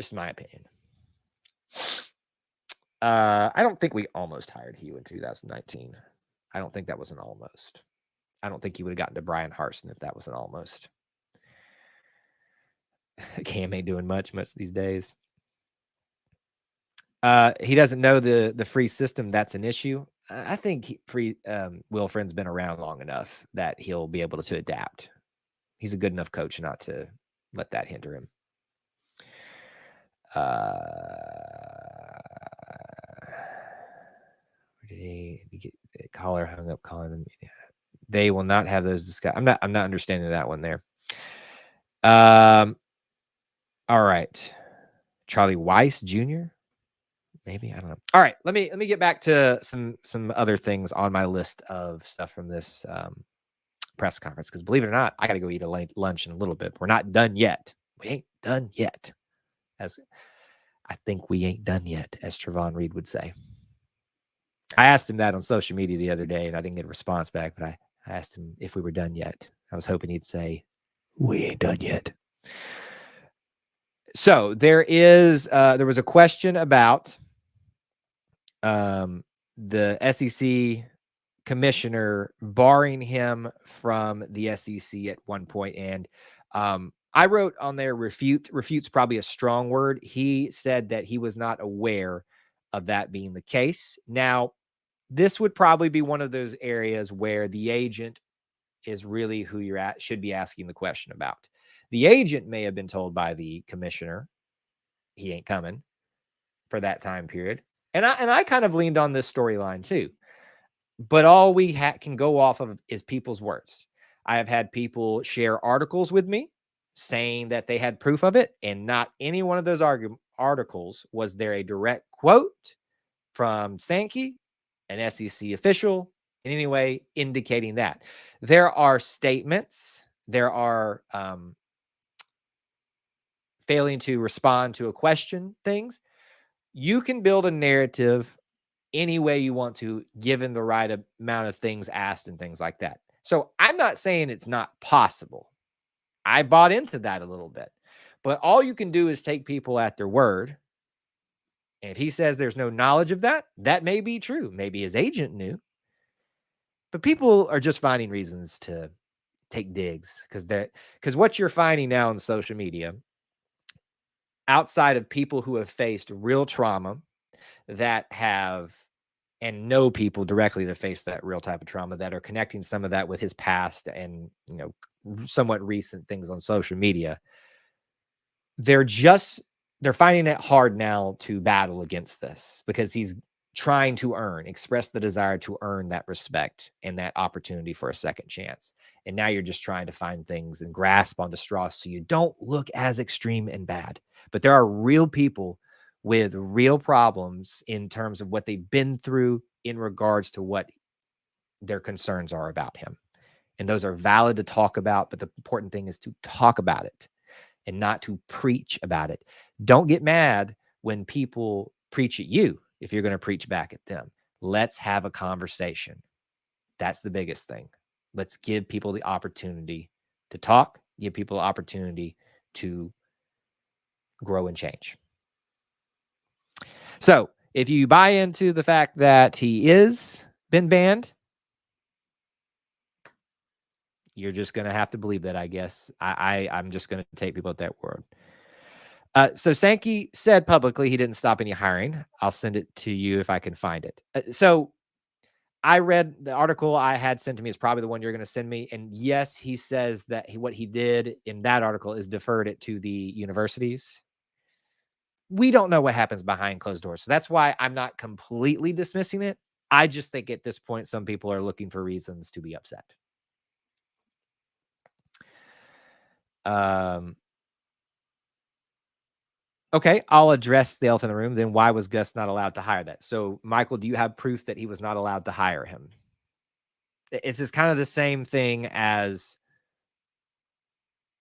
Just my opinion. I don't think we almost hired Hugh in 2019. I don't think that was an almost. I don't think he would have gotten to Brian Harsin if that was an almost. Cam ain't doing much these days. He doesn't know the free system. That's an issue. I think Wilfred's been around long enough that he'll be able to adapt. He's a good enough coach not to let that hinder him. Did he get the caller hung up calling them? They will not have those discussions. I'm not understanding that one there. All right. Charlie Weiss Jr. Maybe, I don't know. All right, let me get back to some other things on my list of stuff from this press conference, because believe it or not, I got to go eat a lunch in a little bit. We're not done yet. We ain't done yet. As I think we ain't done yet, as Trevon Reed would say. I asked him that on social media the other day, and I didn't get a response back, but I asked him if we were done yet. I was hoping he'd say, we ain't done yet. So there was a question about the SEC commissioner barring him from the SEC at one point. And I wrote on there, refute's probably a strong word. He said that he was not aware of that being the case. Now, this would probably be one of those areas where the agent is really who should be asking the question about. The agent may have been told by the commissioner he ain't coming for that time period. And I kind of leaned on this storyline too. But all we can go off of is people's words. I have had people share articles with me saying that they had proof of it, and not any one of those articles was there a direct quote from Sankey, an SEC official, in any way indicating that. There are statements, there are failing to respond to a question things. You can build a narrative any way you want to, given the right amount of things asked and things like that. So I'm not saying it's not possible. I bought into that a little bit. But all you can do is take people at their word. And if he says there's no knowledge of that, that may be true. Maybe his agent knew. But people are just finding reasons to take digs because what you're finding now on social media, outside of people who have faced real trauma that have and know people directly that face that real type of trauma that are connecting some of that with his past and, somewhat recent things on social media. They're finding it hard now to battle against this because he's trying to express the desire to earn that respect and that opportunity for a second chance. And now you're just trying to find things and grasp onto straws so you don't look as extreme and bad. But there are real people with real problems in terms of what they've been through in regards to what their concerns are about him. And those are valid to talk about, but the important thing is to talk about it and not to preach about it. Don't get mad when people preach at you if you're going to preach back at them. Let's have a conversation. That's the biggest thing. Let's give people the opportunity to talk, give people the opportunity to grow and change. So if you buy into the fact that he is been banned, you're just going to have to believe that, I guess. I'm just going to take people at that word. So Sankey said publicly he didn't stop any hiring. I'll send it to you if I can find it. So I read the article I had sent to me is probably the one you're going to send me. And yes, he says that what he did in that article is deferred it to the universities. We don't know what happens behind closed doors. So that's why I'm not completely dismissing it. I just think at this point, some people are looking for reasons to be upset. Okay, I'll address the elephant in the room. Then why was Gus not allowed to hire that? So, Michael, do you have proof that he was not allowed to hire him? It's just kind of the same thing as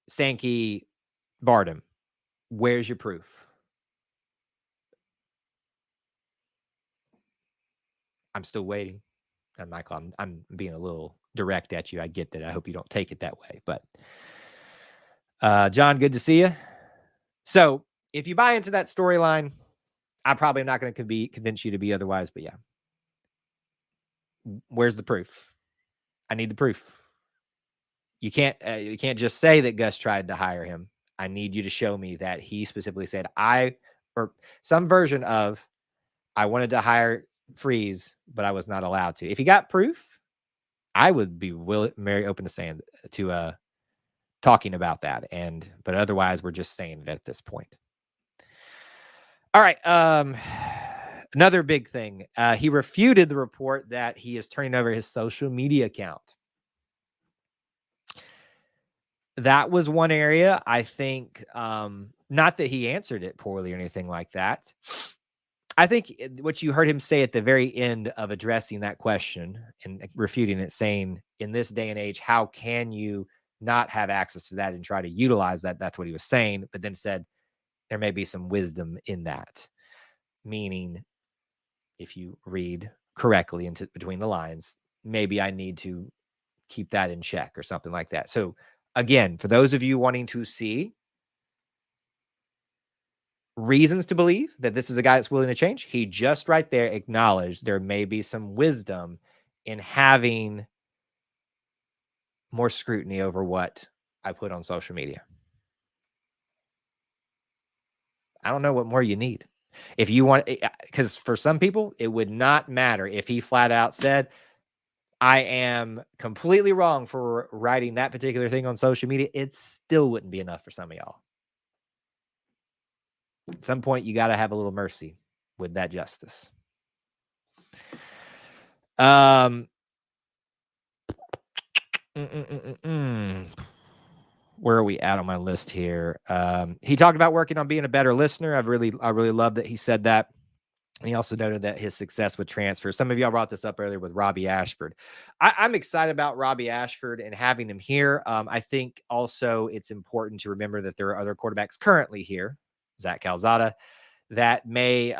Sankey barred him. Where's your proof? I'm still waiting. And Michael, I'm being a little direct at you. I get that. I hope you don't take it that way. But John, good to see you. So if you buy into that storyline, I probably am not going to convince you to be otherwise. But yeah, where's the proof? I need the proof. You can't just say that Gus tried to hire him. I need you to show me that he specifically said or some version of I wanted to hire Freeze, but I was not allowed to. If you got proof, I would be very open to talking about that. But otherwise, we're just saying it at this point. All right. Another big thing. He refuted the report that he is turning over his social media account. That was one area, I think, not that he answered it poorly or anything like that. I think what you heard him say at the very end of addressing that question and refuting it, saying, in this day and age, how can you not have access to that and try to utilize that? That's what he was saying, but then said there may be some wisdom in that. Meaning, if you read correctly into between the lines, maybe I need to keep that in check or something like that. So again, for those of you wanting to see reasons to believe that this is a guy that's willing to change, he just right there acknowledged there may be some wisdom in having more scrutiny over what I put on social media. I don't know what more you need. If you want, because for some people, it would not matter if he flat out said, I am completely wrong for writing that particular thing on social media. It still wouldn't be enough for some of y'all. At some point, you got to have a little mercy with that justice. Where are we at on my list here? He talked about working on being a better listener. I really love that he said that. And he also noted that his success with transfers. Some of y'all brought this up earlier with Robbie Ashford. I'm excited about Robbie Ashford and having him here. I think also it's important to remember that there are other quarterbacks currently here, Zach Calzada, that may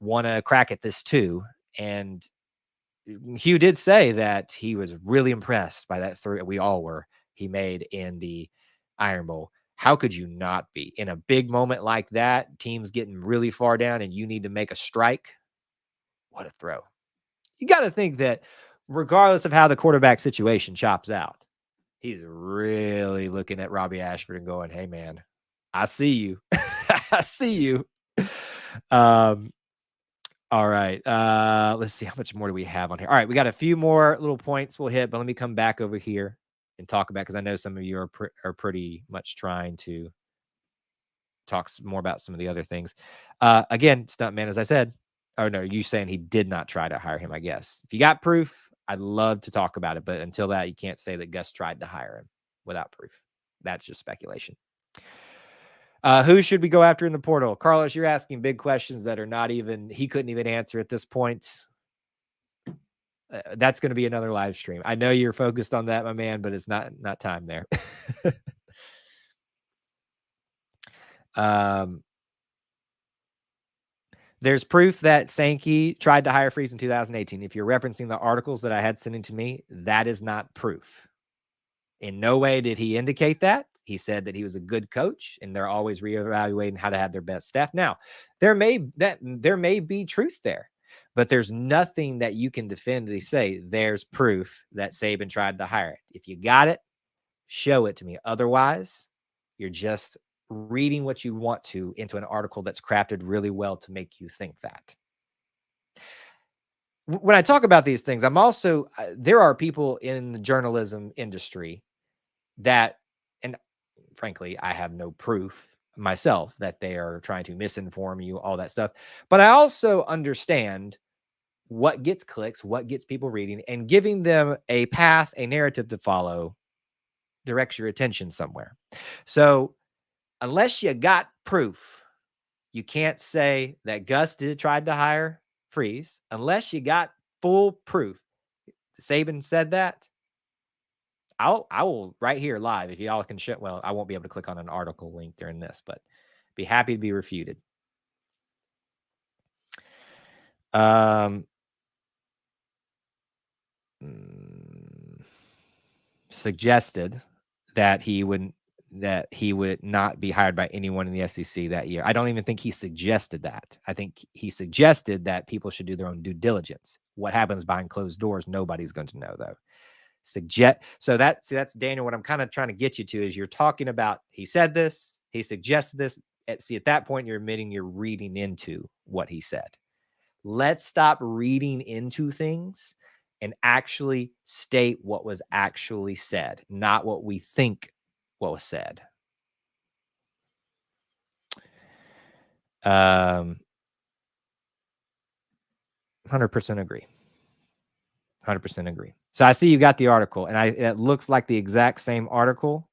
want to crack at this too. And Hugh did say that he was really impressed by that throw. We all were. He made in the Iron Bowl. How could you not be in a big moment like that? Teams getting really far down and you need to make a strike. What a throw. You got to think that regardless of how the quarterback situation chops out, he's really looking at Robbie Ashford and going, hey, man, I see you. I see you. All right. Let's see. How much more do we have on here? All right. We got a few more little points we'll hit, but let me come back over here and talk about, because I know some of you are pretty much trying to talk more about some of the other things. Again, Stuntman, as I said, you saying he did not try to hire him, I guess. If you got proof, I'd love to talk about it, but until that, you can't say that Gus tried to hire him without proof. That's just speculation. Who should we go after in the portal? Carlos, you're asking big questions that are not even, he couldn't even answer at this point. That's going to be another live stream. I know you're focused on that, my man, but it's not time there. There's proof that Sankey tried to hire Freeze in 2018. If you're referencing the articles that I had sending to me, that is not proof. In no way did he indicate that. He said that he was a good coach and they're always reevaluating how to have their best staff. Now, there may be truth there, but there's nothing that you can definitively say there's proof that Saban tried to hire it. If you got it, show it to me. Otherwise, you're just reading what you want to into an article that's crafted really well to make you think that. When I talk about these things, I'm also, there are people in the journalism industry that, and frankly, I have no proof myself that they are trying to misinform you, all that stuff. But I also understand what gets clicks, what gets people reading, and giving them a path, a narrative to follow directs your attention somewhere. So unless you got proof, you can't say that Gus tried to hire Freeze unless you got full proof. Saban said that. I will right here live if y'all can show. Well, I won't be able to click on an article link during this, but be happy to be refuted. Suggested that he would not be hired by anyone in the SEC that year. I don't even think he suggested that. I think he suggested that people should do their own due diligence. What happens behind closed doors, nobody's going to know, though. So that's Daniel. What I'm kind of trying to get you to is you're talking about he said this, he suggested this. At that point, you're admitting you're reading into what he said. Let's stop reading into things and actually state what was actually said, not what we think what was said. 100% agree. 100% agree. So I see you got the article, and it looks like the exact same article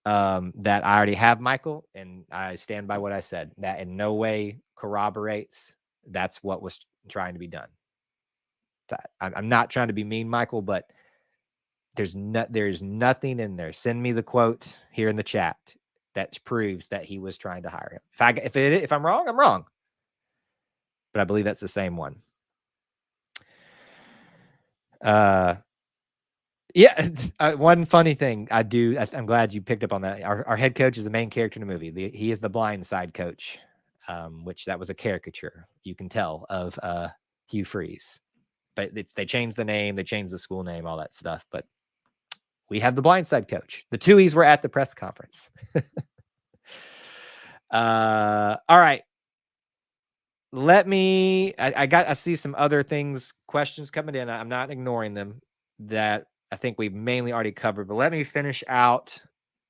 that I already have, Michael, and I stand by what I said. That in no way corroborates that's what was trying to be done. I'm not trying to be mean, Michael, but there's nothing in there. Send me the quote here in the chat that proves that he was trying to hire him. If I'm wrong, I'm wrong. But I believe that's the same one. Yeah, one funny thing I'm glad you picked up on that. Our head coach is the main character in the movie. He is the blind side coach, which that was a caricature, you can tell, of Hugh Freeze. But they changed the name, they changed the school name, all that stuff. But we have the blind side coach. The Tuies were at the press conference. All right. I see some other questions coming in. I'm not ignoring them that I think we've mainly already covered, but let me finish out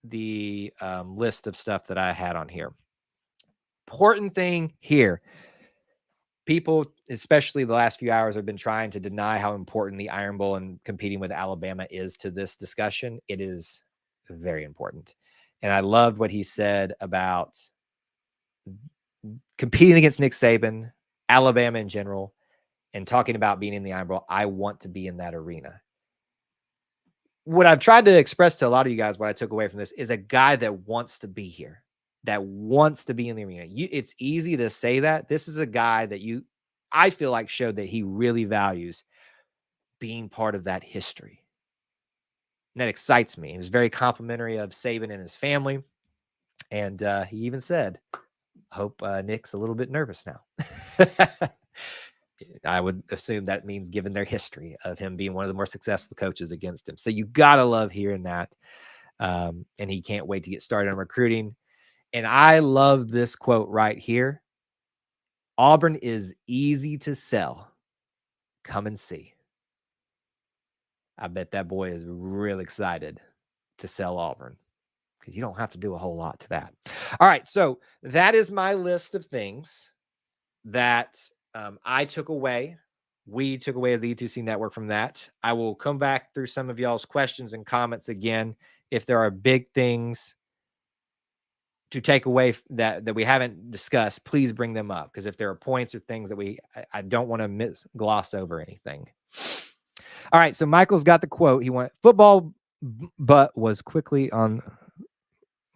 the list of stuff that I had on here. Important thing here. People, especially the last few hours, have been trying to deny how important the Iron Bowl and competing with Alabama is to this discussion. It is very important. And I loved what he said about competing against Nick Saban, Alabama in general, and talking about being in the Iron Bowl. I want to be in that arena. What I've tried to express to a lot of you guys, what I took away from this, is a guy that wants to be here, that wants to be in the arena. It's easy to say that. This is a guy that I feel like showed that he really values being part of that history. And that excites me. He was very complimentary of Saban and his family. And he even said, hope Nick's a little bit nervous now. I would assume that means given their history of him being one of the more successful coaches against him. So you got to love hearing that. And he can't wait to get started on recruiting. And I love this quote right here. Auburn is easy to sell. Come and see. I bet that boy is real excited to sell Auburn because you don't have to do a whole lot to that. All right. So that is my list of things that I took away we took away as the E2C network from that. I will come back through some of y'all's questions and comments again. If there are big things to take away that we haven't discussed, please bring them up. Because if there are points or things that I don't want to gloss over anything. All right, so Michael's got the quote. He went, football, but was quickly on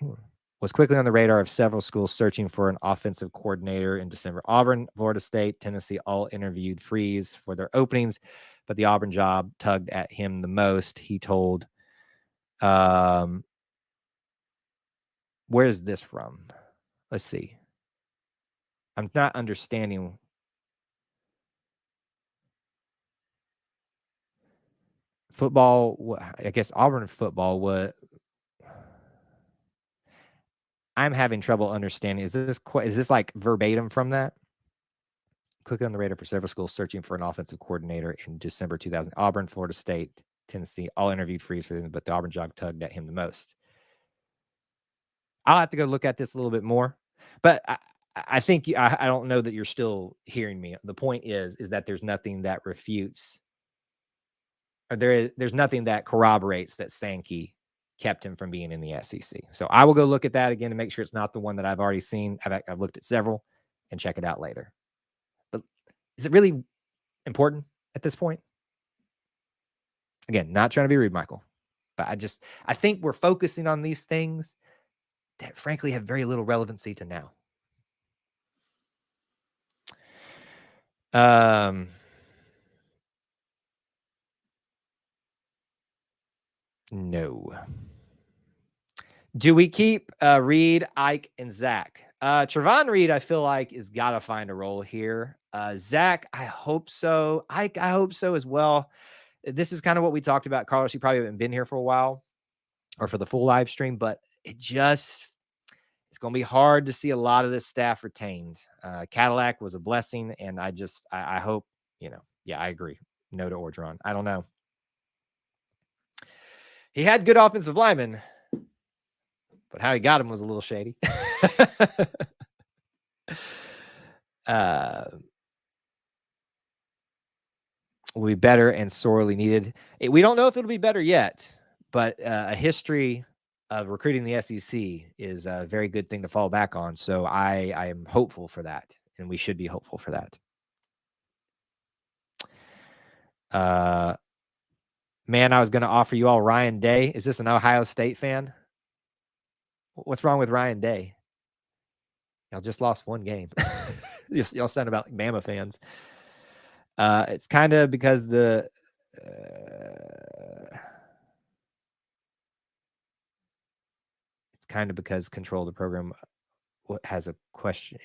the radar of several schools searching for an offensive coordinator in December. Auburn, Florida State, Tennessee all interviewed Freeze for their openings, but the Auburn job tugged at him the most. He told, where's this from? Let's see. I'm not understanding. Football, I guess Auburn football, what I'm having trouble understanding. Is this like verbatim from that? Quickly on the radar for several schools searching for an offensive coordinator in December 2000. Auburn, Florida State, Tennessee all interviewed Freeze for them, but the Auburn job tugged at him the most. I'll have to go look at this a little bit more, but I think I don't know that you're still hearing me. The point is that there's nothing that refutes, or there's nothing that corroborates that Sankey kept him from being in the SEC. So I will go look at that again to make sure it's not the one that I've already seen. I've looked at several and check it out later. But is it really important at this point? Again, not trying to be rude, Michael, but I think we're focusing on these things that frankly have very little relevancy to now. No. Do we keep Reed, Ike, and Zach? Trevon Reed, I feel like, is got to find a role here. Zach, I hope so. Ike, I hope so as well. This is kind of what we talked about. Carlos, you probably haven't been here for a while or for the full live stream, but it's going to be hard to see a lot of this staff retained. Cadillac was a blessing, and I hope, yeah, I agree. No to Orgeron. I don't know. He had good offensive linemen, but how he got him was a little shady. Will be better and sorely needed. We don't know if it'll be better yet, but a history of recruiting the SEC is a very good thing to fall back on. So I am hopeful for that, and we should be hopeful for that. Man, I was going to offer you all Ryan Day. Is this an Ohio State fan? What's wrong with Ryan Day? Y'all just lost one game. Y'all sound about like Bama fans. It's kind of because control of the program has a question.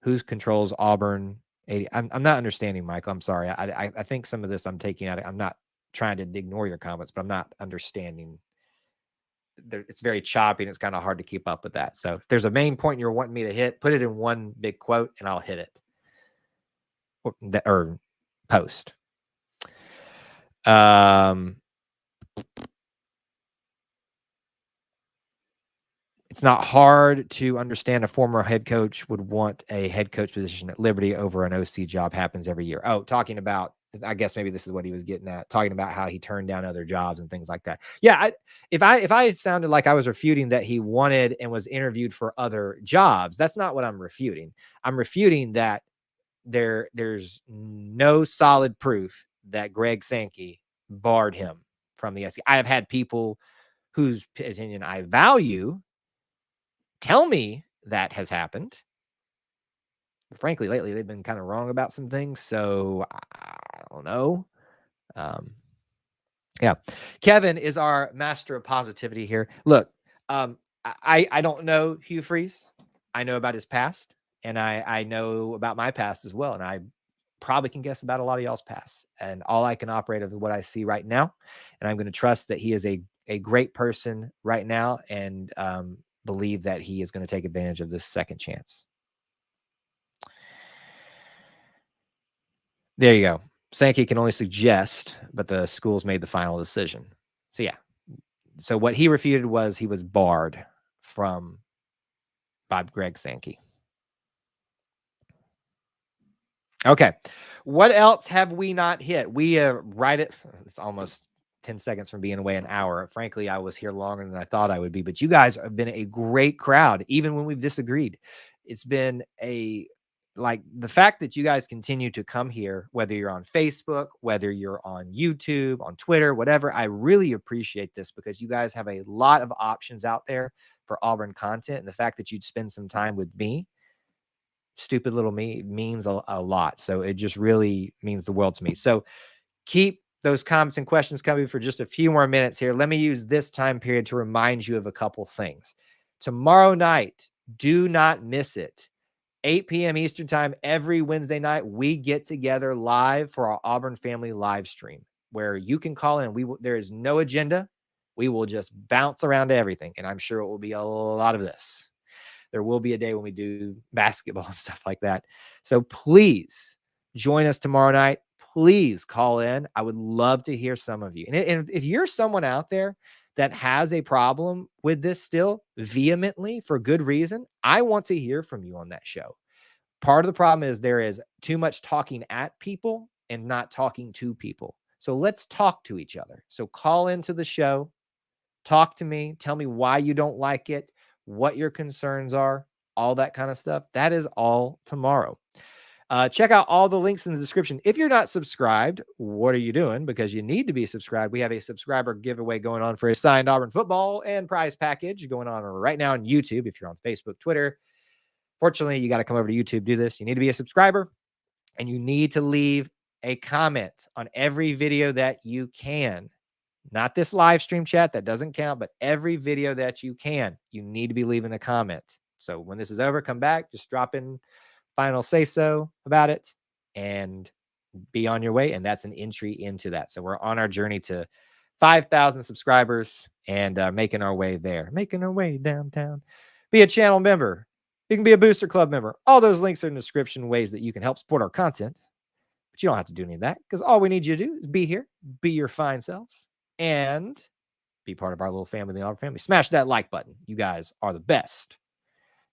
Who controls Auburn 80? I'm not understanding, Michael. I'm sorry. I think some of this I'm taking out. I'm not trying to ignore your comments, but I'm not understanding. It's very choppy and it's kind of hard to keep up with that. So if there's a main point you're wanting me to hit, put it in one big quote and I'll hit it or post. It's not hard to understand a former head coach would want a head coach position at Liberty over an OC job. Happens every year. Oh, talking about, I guess maybe this is what he was getting at, talking about how he turned down other jobs and things like that. Yeah, if I sounded like I was refuting that he wanted and was interviewed for other jobs, that's not what I'm refuting. I'm refuting that there's no solid proof that Greg Sankey barred him from the SEC. I have had people whose opinion I value tell me that has happened. But frankly, lately they've been kind of wrong about some things, so I don't know. Yeah, Kevin is our master of positivity here. Look, I don't know Hugh Freeze. I know about his past, and I know about my past as well, and I probably can guess about a lot of y'all's past. And all I can operate of what I see right now, and I'm going to trust that he is a great person right now, and believe that he is going to take advantage of this second chance. There you go. Sankey can only suggest, but the schools made the final decision. So yeah. So what he refuted was he was barred by Greg Sankey. Okay. What else have we not hit? We right at it's almost 10 seconds from being away an hour. Frankly, I was here longer than I thought I would be, but you guys have been a great crowd, even when we've disagreed. It's been a like the fact that you guys continue to come here, whether you're on Facebook, whether you're on YouTube, on Twitter, whatever. I really appreciate this because you guys have a lot of options out there for Auburn content. And the fact that you'd spend some time with me, stupid little me, means a lot. So it just really means the world to me. So keep those comments and questions coming for just a few more minutes here. Let me use this time period to remind you of a couple things. Tomorrow night, do not miss it. 8 p.m. Eastern time every Wednesday night, we get together live for our Auburn family live stream where you can call in. There is no agenda. We will just bounce around to everything. And I'm sure it will be a lot of this. There will be a day when we do basketball and stuff like that. So please join us tomorrow night. Please call in. I would love to hear some of you. And if you're someone out there that has a problem with this still vehemently for good reason, I want to hear from you on that show. Part of the problem is there is too much talking at people and not talking to people. So let's talk to each other. So call into the show, talk to me, tell me why you don't like it, what your concerns are, all that kind of stuff. That is all tomorrow. Check out all the links in the description. If you're not subscribed, what are you doing? Because you need to be subscribed. We have a subscriber giveaway going on for a signed Auburn football and prize package going on right now on YouTube. If you're on Facebook, Twitter, fortunately, you got to come over to YouTube, do this. You need to be a subscriber and you need to leave a comment on every video that you can. Not this live stream chat, that doesn't count, but every video that you can, you need to be leaving a comment. So when this is over, come back, just drop in final say so about it and be on your way. And that's an entry into that. So we're on our journey to 5,000 subscribers and making our way there, making our way downtown. Be a channel member. You can be a Booster Club member. All those links are in the description, ways that you can help support our content. But you don't have to do any of that because all we need you to do is be here, be your fine selves, and be part of our little family, the Auburn family. Smash that like button. You guys are the best.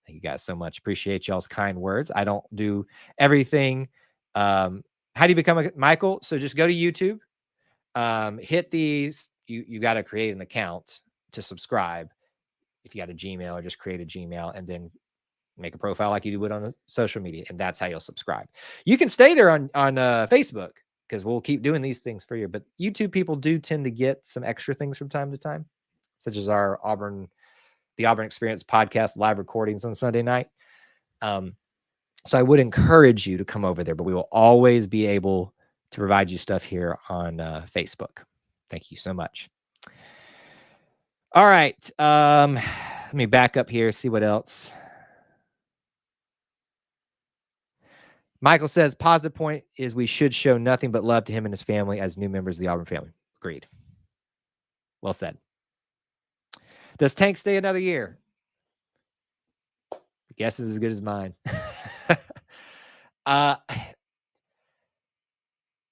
Thank you guys so much. Appreciate y'all's kind words. I don't do everything. How do you become a Michael? So just go to YouTube, hit these. You got to create an account to subscribe. If you got a Gmail, or just create a Gmail and then make a profile like you would on a social media. And that's how you'll subscribe. You can stay there on Facebook because we'll keep doing these things for you. But YouTube people do tend to get some extra things from time to time, such as the Auburn Experience podcast live recordings on Sunday night. So I would encourage you to come over there, but we will always be able to provide you stuff here on Facebook. Thank you so much. All right. Let me back up here, see what else. Michael says, positive point is we should show nothing but love to him and his family as new members of the Auburn family. Agreed. Well said. Does Tank stay another year? The guess is as good as mine.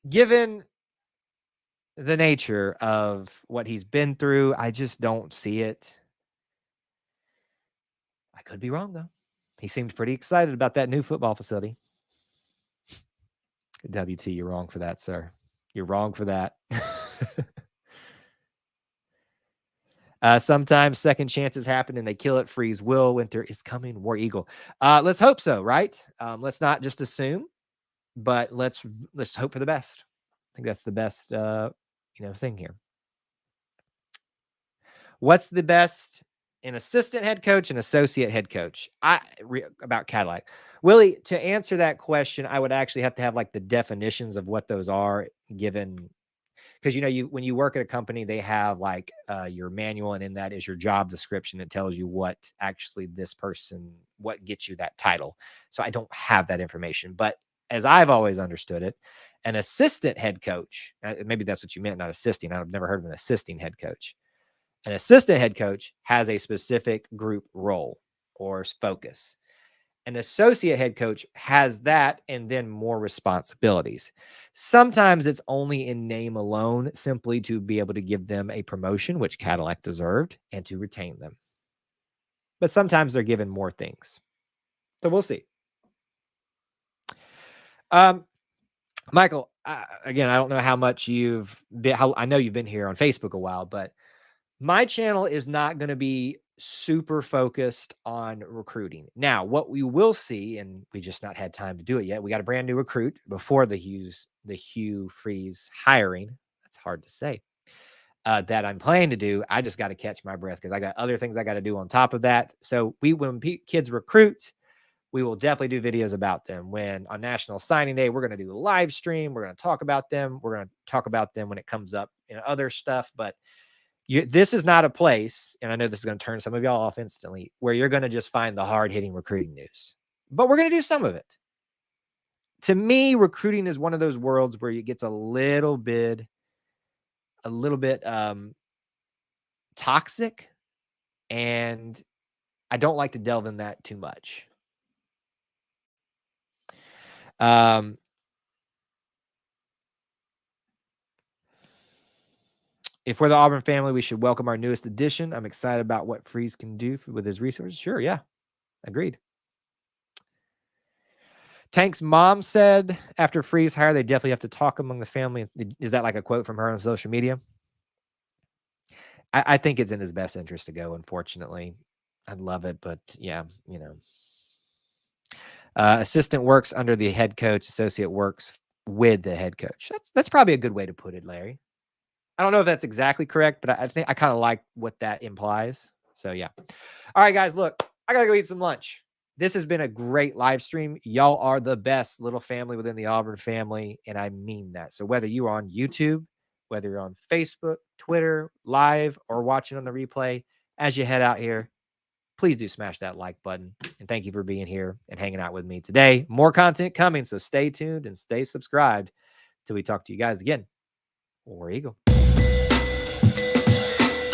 Given the nature of what he's been through, I just don't see it. I could be wrong, though. He seemed pretty excited about that new football facility. WT, you're wrong for that, sir. You're wrong for that. Sometimes second chances happen and they kill it. Freeze will. Winter is coming. War Eagle. Let's hope so, right? Let's not just assume, but let's hope for the best. I think that's the best thing here. What's the best in assistant head coach and associate head coach? About Cadillac. Willie, to answer that question, I would actually have to have like the definitions of what those are given. Because, when you work at a company, they have like your manual, and in that is your job description. It tells you what actually what gets you that title. So I don't have that information. But as I've always understood it, an assistant head coach, maybe that's what you meant, not assisting. I've never heard of an assisting head coach. An assistant head coach has a specific group role or focus. An associate head coach has that and then more responsibilities. Sometimes it's only in name alone, simply to be able to give them a promotion, which Cadillac deserved, and to retain them. But sometimes they're given more things. So we'll see. Michael, again, I don't know how much you've been, I know you've been here on Facebook a while, but my channel is not going to be super focused on recruiting. Now, what we will see, and we just not had time to do it yet, we got a brand new recruit before the Hugh Freeze hiring. That's hard to say. That I'm planning to do. I just got to catch my breath because I got other things I got to do on top of that. So when kids recruit, we will definitely do videos about them. When on National Signing Day, we're going to do a live stream. We're going to talk about them. We're going to talk about them when it comes up in other stuff. But this is not a place, and I know this is going to turn some of y'all off instantly, where you're going to just find the hard-hitting recruiting news. But we're going to do some of it. To me, recruiting is one of those worlds where it gets a little bit toxic, and I don't like to delve in that too much. If we're the Auburn family, we should welcome our newest addition. I'm excited about what Freeze can do with his resources. Sure, yeah, agreed. Tank's mom said after Freeze hire, they definitely have to talk among the family. Is that like a quote from her on social media? I think it's in his best interest to go, unfortunately. I'd love it, but yeah, you know. Assistant works under the head coach, associate works with the head coach. That's probably a good way to put it, Larry. I don't know if that's exactly correct, but I think I kind of like what that implies. So yeah. All right, guys, look, I got to go eat some lunch. This has been a great live stream. Y'all are the best little family within the Auburn family, and I mean that. So whether you're on YouTube, whether you're on Facebook, Twitter, live, or watching on the replay, as you head out here, please do smash that like button. And thank you for being here and hanging out with me today. More content coming, so stay tuned and stay subscribed till we talk to you guys again. War Eagle.